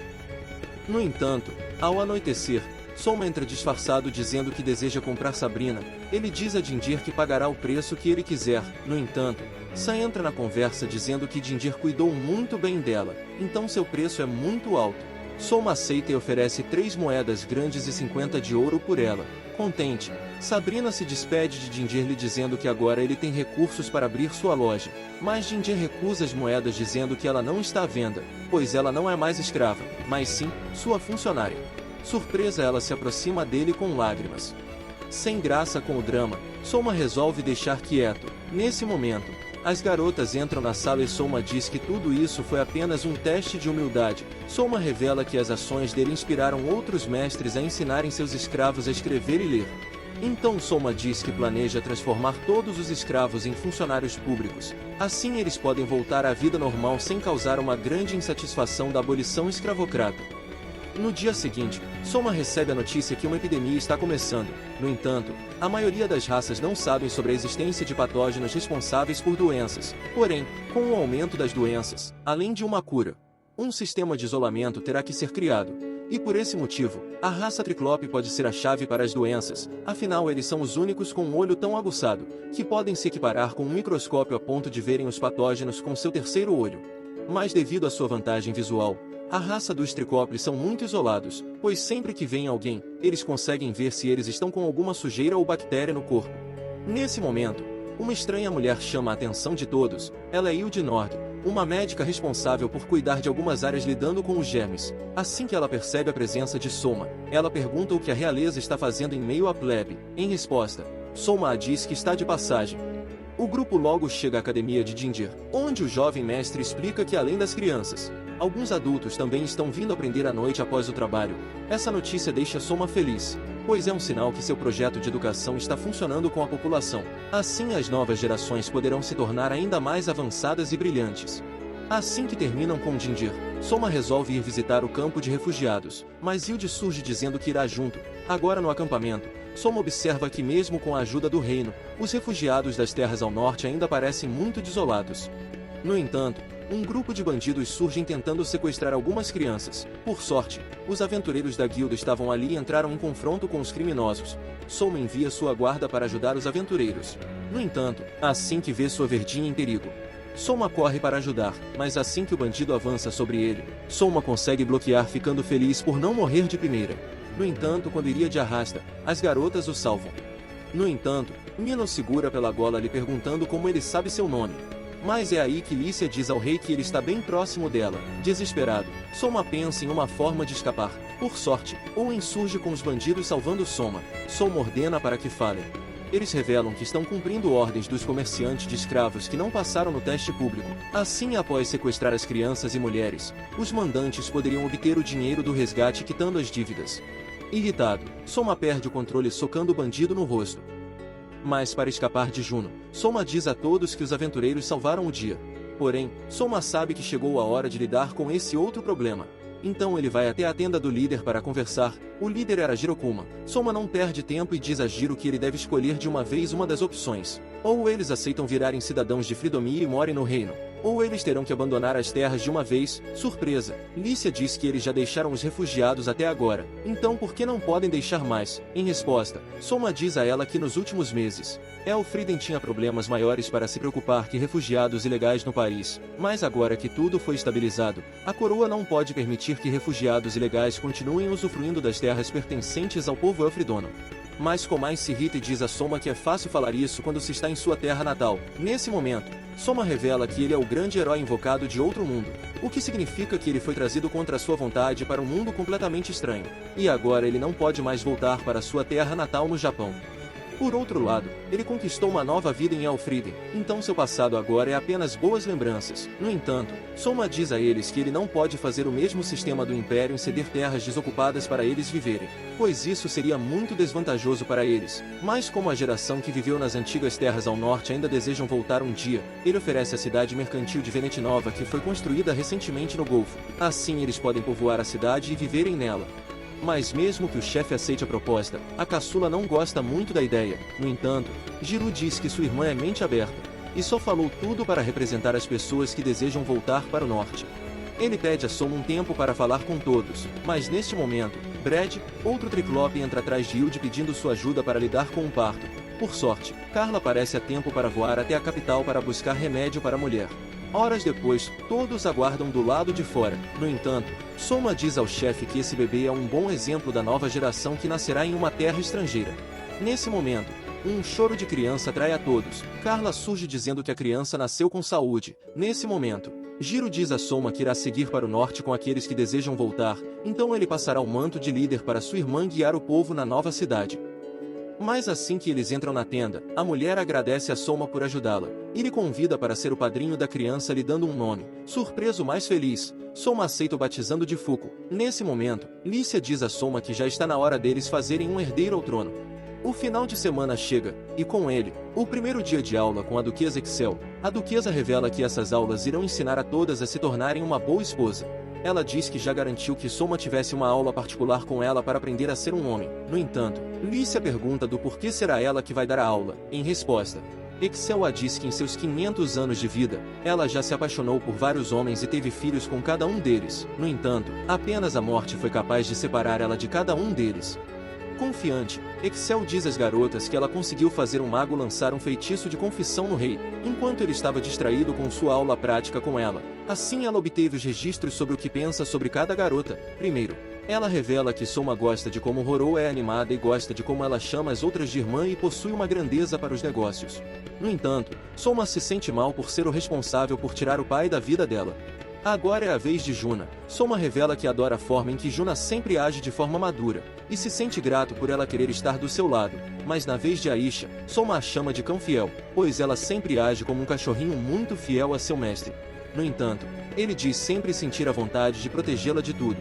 [SPEAKER 1] No entanto, ao anoitecer, Soma entra disfarçado dizendo que deseja comprar Sabrina. Ele diz a Dindir que pagará o preço que ele quiser. No entanto, Sam entra na conversa dizendo que Dindir cuidou muito bem dela, então seu preço é muito alto. Soma aceita e oferece 3 moedas grandes e 50 de ouro por ela. Contente, Sabrina se despede de Dindir lhe dizendo que agora ele tem recursos para abrir sua loja. Mas Dindir recusa as moedas dizendo que ela não está à venda, pois ela não é mais escrava, mas sim, sua funcionária. Surpresa, ela se aproxima dele com lágrimas. Sem graça com o drama, Soma resolve deixar quieto. Nesse momento, as garotas entram na sala e Soma diz que tudo isso foi apenas um teste de humildade. Soma revela que as ações dele inspiraram outros mestres a ensinarem seus escravos a escrever e ler. Então Soma diz que planeja transformar todos os escravos em funcionários públicos. Assim eles podem voltar à vida normal sem causar uma grande insatisfação da abolição escravocrata. No dia seguinte, Soma recebe a notícia que uma epidemia está começando. No entanto, a maioria das raças não sabem sobre a existência de patógenos responsáveis por doenças. Porém, com o aumento das doenças, além de uma cura, um sistema de isolamento terá que ser criado. E por esse motivo, a raça Triclope pode ser a chave para as doenças, afinal eles são os únicos com um olho tão aguçado, que podem se equiparar com um microscópio a ponto de verem os patógenos com seu terceiro olho. Mas devido à sua vantagem visual, a raça dos Tricóplis são muito isolados, pois sempre que vem alguém, eles conseguem ver se eles estão com alguma sujeira ou bactéria no corpo. Nesse momento, uma estranha mulher chama a atenção de todos. Ela é Hilde Nord, uma médica responsável por cuidar de algumas áreas lidando com os germes. Assim que ela percebe a presença de Soma, ela pergunta o que a realeza está fazendo em meio à plebe. Em resposta, Soma a diz que está de passagem. O grupo logo chega à academia de Dindir, onde o jovem mestre explica que além das crianças, alguns adultos também estão vindo aprender à noite após o trabalho. Essa notícia deixa Soma feliz, pois é um sinal que seu projeto de educação está funcionando com a população. Assim as novas gerações poderão se tornar ainda mais avançadas e brilhantes. Assim que terminam com Dindir, Soma resolve ir visitar o campo de refugiados, mas Hilde surge dizendo que irá junto. Agora no acampamento, Soma observa que mesmo com a ajuda do reino, os refugiados das terras ao norte ainda parecem muito desolados. No entanto, um grupo de bandidos surgem tentando sequestrar algumas crianças. Por sorte, os aventureiros da guilda estavam ali e entraram em confronto com os criminosos. Soma envia sua guarda para ajudar os aventureiros. No entanto, assim que vê sua verdinha em perigo, Soma corre para ajudar, mas assim que o bandido avança sobre ele, Soma consegue bloquear, ficando feliz por não morrer de primeira. No entanto, quando iria de arrasta, as garotas o salvam. No entanto, Mina o segura pela gola lhe perguntando como ele sabe seu nome. Mas é aí que Lícia diz ao rei que ele está bem próximo dela. Desesperado, Soma pensa em uma forma de escapar, por sorte, ou insurge com os bandidos salvando Soma. Soma ordena para que falem. Eles revelam que estão cumprindo ordens dos comerciantes de escravos que não passaram no teste público. Assim, após sequestrar as crianças e mulheres, os mandantes poderiam obter o dinheiro do resgate quitando as dívidas. Irritado, Soma perde o controle socando o bandido no rosto. Mas para escapar de Juno, Soma diz a todos que os aventureiros salvaram o dia. Porém, Soma sabe que chegou a hora de lidar com esse outro problema. Então ele vai até a tenda do líder para conversar. O líder era Jirokuma. Soma não perde tempo e diz a Jiro que ele deve escolher de uma vez uma das opções. Ou eles aceitam virarem cidadãos de Fridomia e morem no reino, ou eles terão que abandonar as terras de uma vez. Surpresa, Lícia diz que eles já deixaram os refugiados até agora, então por que não podem deixar mais? Em resposta, Soma diz a ela que nos últimos meses, Elfriden tinha problemas maiores para se preocupar que refugiados ilegais no país, mas agora que tudo foi estabilizado, a coroa não pode permitir que refugiados ilegais continuem usufruindo das terras pertencentes ao povo elfridono. Mas Komai se irrita e diz a Soma que é fácil falar isso quando se está em sua terra natal. Nesse momento, Soma revela que ele é o grande herói invocado de outro mundo, o que significa que ele foi trazido contra sua vontade para um mundo completamente estranho, e agora ele não pode mais voltar para sua terra natal no Japão. Por outro lado, ele conquistou uma nova vida em Elfriden, então seu passado agora é apenas boas lembranças. No entanto, Soma diz a eles que ele não pode fazer o mesmo sistema do Império em ceder terras desocupadas para eles viverem, pois isso seria muito desvantajoso para eles. Mas como a geração que viveu nas antigas terras ao norte ainda desejam voltar um dia, ele oferece a cidade mercantil de Venetinova que foi construída recentemente no Golfo. Assim eles podem povoar a cidade e viverem nela. Mas mesmo que o chefe aceite a proposta, a caçula não gosta muito da ideia. No entanto, Jiro diz que sua irmã é mente aberta, e só falou tudo para representar as pessoas que desejam voltar para o norte. Ele pede a Soma um tempo para falar com todos, mas neste momento, Brad, outro Triclope, entra atrás de Hilde pedindo sua ajuda para lidar com o parto. Por sorte, Carla aparece a tempo para voar até a capital para buscar remédio para a mulher. Horas depois, todos aguardam do lado de fora. No entanto, Soma diz ao chefe que esse bebê é um bom exemplo da nova geração que nascerá em uma terra estrangeira. Nesse momento, um choro de criança atrai a todos. Carla surge dizendo que a criança nasceu com saúde. Nesse momento, Jiro diz a Soma que irá seguir para o norte com aqueles que desejam voltar, então ele passará o manto de líder para sua irmã guiar o povo na nova cidade. Mas assim que eles entram na tenda, a mulher agradece a Soma por ajudá-la, e lhe convida para ser o padrinho da criança lhe dando um nome. Surpreso mais feliz, Soma aceita o batizando de Fuko. Nesse momento, Lícia diz a Soma que já está na hora deles fazerem um herdeiro ao trono. O final de semana chega, e com ele, o primeiro dia de aula com a Duquesa Excel. A Duquesa revela que essas aulas irão ensinar a todas a se tornarem uma boa esposa. Ela diz que já garantiu que Soma tivesse uma aula particular com ela para aprender a ser um homem. No entanto, Lícia pergunta do porquê será ela que vai dar a aula. Em resposta, Excel a diz que em seus 500 anos de vida, ela já se apaixonou por vários homens e teve filhos com cada um deles. No entanto, apenas a morte foi capaz de separar ela de cada um deles. Confiante, Excel diz às garotas que ela conseguiu fazer um mago lançar um feitiço de confissão no rei, enquanto ele estava distraído com sua aula prática com ela. Assim ela obteve os registros sobre o que pensa sobre cada garota. Primeiro, ela revela que Soma gosta de como Horo é animada e gosta de como ela chama as outras de irmã e possui uma grandeza para os negócios. No entanto, Soma se sente mal por ser o responsável por tirar o pai da vida dela. Agora é a vez de Juna. Soma revela que adora a forma em que Juna sempre age de forma madura, e se sente grato por ela querer estar do seu lado. Mas na vez de Aisha, Soma a chama de cão fiel, pois ela sempre age como um cachorrinho muito fiel a seu mestre. No entanto, ele diz sempre sentir a vontade de protegê-la de tudo.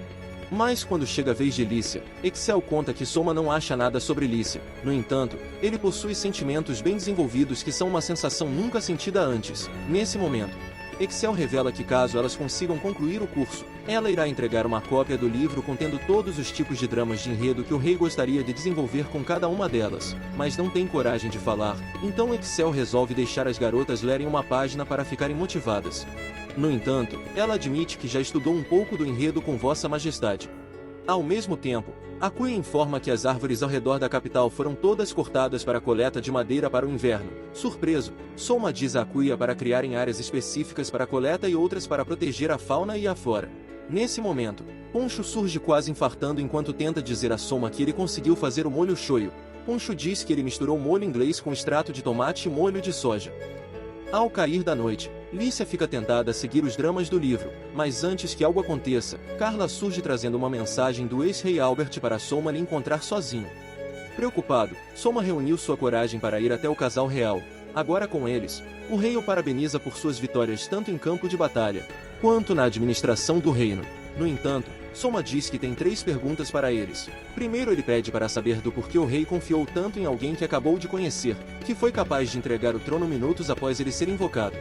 [SPEAKER 1] Mas quando chega a vez de Lícia, Excel conta que Soma não acha nada sobre Lícia. No entanto, ele possui sentimentos bem desenvolvidos que são uma sensação nunca sentida antes. Nesse momento, Excel revela que caso elas consigam concluir o curso, ela irá entregar uma cópia do livro contendo todos os tipos de dramas de enredo que o rei gostaria de desenvolver com cada uma delas, mas não tem coragem de falar, então Excel resolve deixar as garotas lerem uma página para ficarem motivadas. No entanto, ela admite que já estudou um pouco do enredo com Vossa Majestade. Ao mesmo tempo, Akuya informa que as árvores ao redor da capital foram todas cortadas para a coleta de madeira para o inverno. Surpreso, Soma diz a Akuya para criarem áreas específicas para a coleta e outras para proteger a fauna e a flora. Nesse momento, Honshu surge quase infartando enquanto tenta dizer a Soma que ele conseguiu fazer o molho shoyu. Honshu diz que ele misturou molho inglês com extrato de tomate e molho de soja. Ao cair da noite, Lícia fica tentada a seguir os dramas do livro, mas antes que algo aconteça, Carla surge trazendo uma mensagem do ex-rei Albert para Soma lhe encontrar sozinho. Preocupado, Soma reuniu sua coragem para ir até o casal real. Agora com eles, o rei o parabeniza por suas vitórias tanto em campo de batalha, quanto na administração do reino. No entanto, Soma diz que tem 3 perguntas para eles. Primeiro ele pede para saber do porquê o rei confiou tanto em alguém que acabou de conhecer, que foi capaz de entregar o trono minutos após ele ser invocado.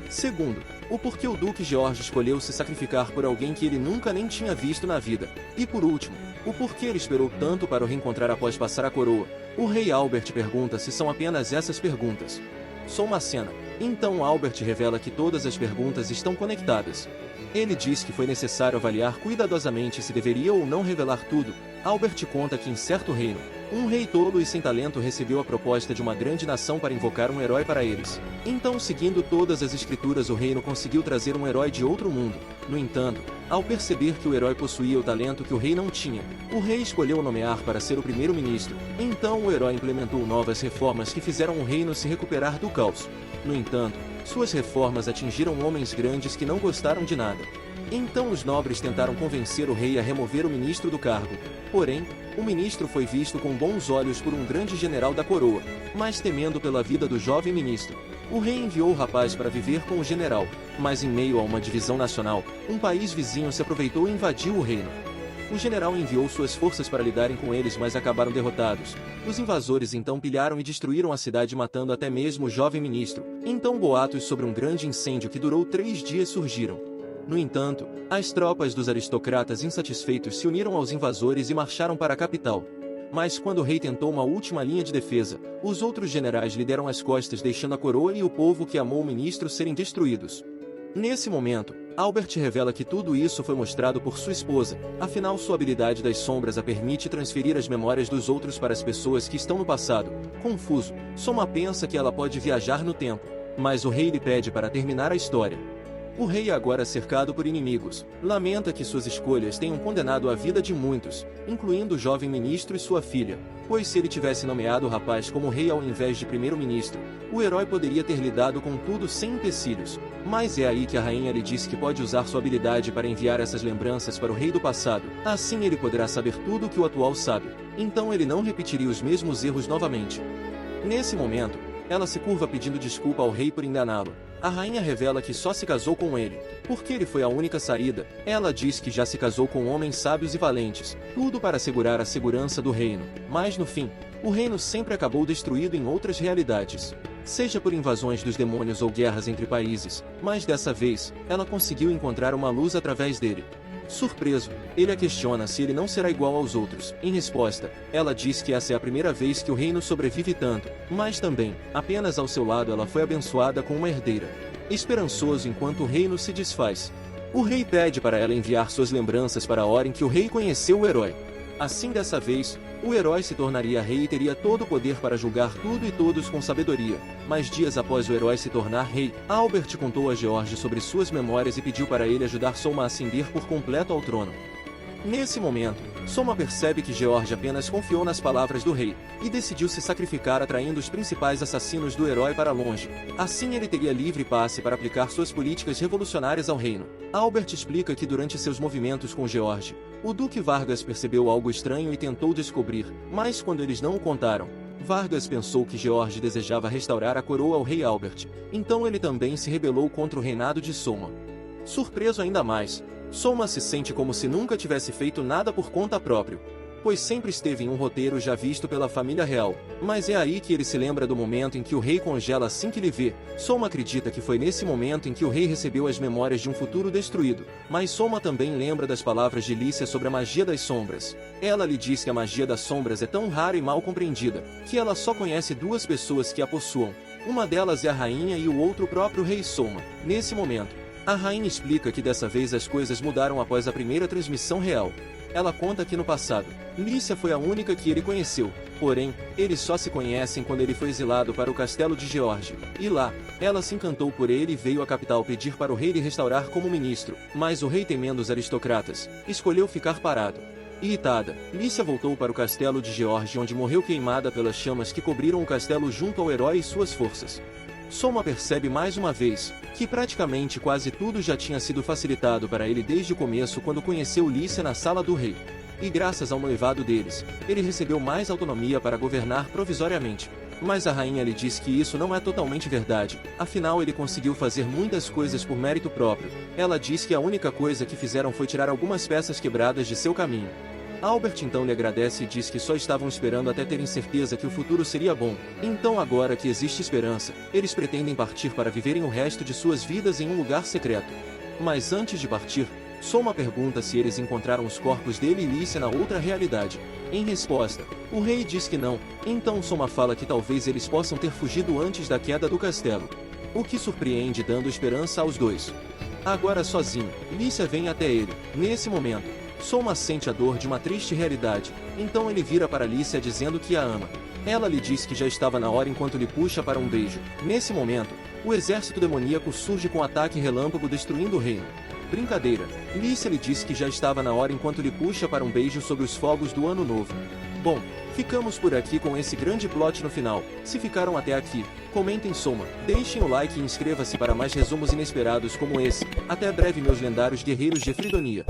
[SPEAKER 1] Segundo, o porquê o Duque George escolheu se sacrificar por alguém que ele nunca nem tinha visto na vida. E por último, o porquê ele esperou tanto para o reencontrar após passar a coroa. O rei Albert pergunta se são apenas essas perguntas. Soma acena. Então Albert revela que todas as perguntas estão conectadas. Ele diz que foi necessário avaliar cuidadosamente se deveria ou não revelar tudo. Albert conta que em certo reino, um rei tolo e sem talento recebeu a proposta de uma grande nação para invocar um herói para eles. Então, seguindo todas as escrituras, o reino conseguiu trazer um herói de outro mundo. No entanto, ao perceber que o herói possuía o talento que o rei não tinha, o rei escolheu nomear para ser o primeiro-ministro. Então o herói implementou novas reformas que fizeram o reino se recuperar do caos. No entanto, suas reformas atingiram homens grandes que não gostaram de nada. Então os nobres tentaram convencer o rei a remover o ministro do cargo. Porém, o ministro foi visto com bons olhos por um grande general da coroa, mas temendo pela vida do jovem ministro, o rei enviou o rapaz para viver com o general. Mas em meio a uma divisão nacional, um país vizinho se aproveitou e invadiu o reino. O general enviou suas forças para lidarem com eles, mas acabaram derrotados. Os invasores então pilharam e destruíram a cidade, matando até mesmo o jovem ministro. Então boatos sobre um grande incêndio que durou 3 dias surgiram. No entanto, as tropas dos aristocratas insatisfeitos se uniram aos invasores e marcharam para a capital. Mas quando o rei tentou uma última linha de defesa, os outros generais lhe deram as costas, deixando a coroa e o povo que amou o ministro serem destruídos. Nesse momento, Albert revela que tudo isso foi mostrado por sua esposa, afinal sua habilidade das sombras a permite transferir as memórias dos outros para as pessoas que estão no passado. Confuso, Soma pensa que ela pode viajar no tempo, mas o rei lhe pede para terminar a história. O rei, agora cercado por inimigos, lamenta que suas escolhas tenham condenado a vida de muitos, incluindo o jovem ministro e sua filha, pois se ele tivesse nomeado o rapaz como rei ao invés de primeiro-ministro, o herói poderia ter lidado com tudo sem empecilhos. Mas é aí que a rainha lhe diz que pode usar sua habilidade para enviar essas lembranças para o rei do passado, assim ele poderá saber tudo o que o atual sabe, então ele não repetiria os mesmos erros novamente. Nesse momento, ela se curva pedindo desculpa ao rei por enganá-lo. A rainha revela que só se casou com ele, porque ele foi a única saída. Ela diz que já se casou com homens sábios e valentes, tudo para assegurar a segurança do reino. Mas no fim, o reino sempre acabou destruído em outras realidades, seja por invasões dos demônios ou guerras entre países, mas dessa vez, ela conseguiu encontrar uma luz através dele. Surpreso, ele a questiona se ele não será igual aos outros. Em resposta, ela diz que essa é a primeira vez que o reino sobrevive tanto, mas também, apenas ao seu lado ela foi abençoada com uma herdeira. Esperançoso enquanto o reino se desfaz, o rei pede para ela enviar suas lembranças para a hora em que o rei conheceu o herói. Assim, dessa vez, o herói se tornaria rei e teria todo o poder para julgar tudo e todos com sabedoria. Mas dias após o herói se tornar rei, Albert contou a George sobre suas memórias e pediu para ele ajudar Soma a ascender por completo ao trono. Nesse momento, Soma percebe que George apenas confiou nas palavras do rei, e decidiu se sacrificar atraindo os principais assassinos do herói para longe. Assim ele teria livre passe para aplicar suas políticas revolucionárias ao reino. Albert explica que durante seus movimentos com George, o Duque Vargas percebeu algo estranho e tentou descobrir, mas quando eles não o contaram, Vargas pensou que George desejava restaurar a coroa ao rei Albert, então ele também se rebelou contra o reinado de Soma. Surpreso ainda mais, Soma se sente como se nunca tivesse feito nada por conta própria, pois sempre esteve em um roteiro já visto pela família real, mas é aí que ele se lembra do momento em que o rei congela assim que lhe vê. Soma acredita que foi nesse momento em que o rei recebeu as memórias de um futuro destruído, mas Soma também lembra das palavras de Lícia sobre a magia das sombras. Ela lhe diz que a magia das sombras é tão rara e mal compreendida, que ela só conhece 2 pessoas que a possuam. Uma delas é a rainha e o outro o próprio rei Soma. Nesse momento, A rainha explica que dessa vez as coisas mudaram após a primeira transmissão real. Ela conta que no passado, Lícia foi a única que ele conheceu, porém, eles só se conhecem quando ele foi exilado para o castelo de George, e lá, ela se encantou por ele e veio à capital pedir para o rei lhe restaurar como ministro, mas o rei, temendo os aristocratas, escolheu ficar parado. Irritada, Lícia voltou para o castelo de George, onde morreu queimada pelas chamas que cobriram o castelo junto ao herói e suas forças. Soma percebe mais uma vez que praticamente quase tudo já tinha sido facilitado para ele desde o começo quando conheceu Lícia na sala do rei. E graças ao noivado deles, ele recebeu mais autonomia para governar provisoriamente. Mas a rainha lhe diz que isso não é totalmente verdade, afinal ele conseguiu fazer muitas coisas por mérito próprio. Ela diz que a única coisa que fizeram foi tirar algumas peças quebradas de seu caminho. Albert então lhe agradece e diz que só estavam esperando até terem certeza que o futuro seria bom. Então agora que existe esperança, eles pretendem partir para viverem o resto de suas vidas em um lugar secreto. Mas antes de partir, Soma pergunta se eles encontraram os corpos dele e Lícia na outra realidade. Em resposta, o rei diz que não, então Soma fala que talvez eles possam ter fugido antes da queda do castelo. O que surpreende, dando esperança aos dois. Agora sozinho, Lícia vem até ele. Nesse momento, Soma sente a dor de uma triste realidade, então ele vira para Lícia dizendo que a ama. Ela lhe diz que já estava na hora enquanto lhe puxa para um beijo. Nesse momento, o exército demoníaco surge com ataque relâmpago destruindo o reino. Brincadeira, Lícia lhe diz que já estava na hora enquanto lhe puxa para um beijo sob os fogos do ano novo. Bom, ficamos por aqui com esse grande plot no final. Se ficaram até aqui, comentem Soma, deixem o like e inscreva-se para mais resumos inesperados como esse. Até breve, meus lendários guerreiros de Fridonia.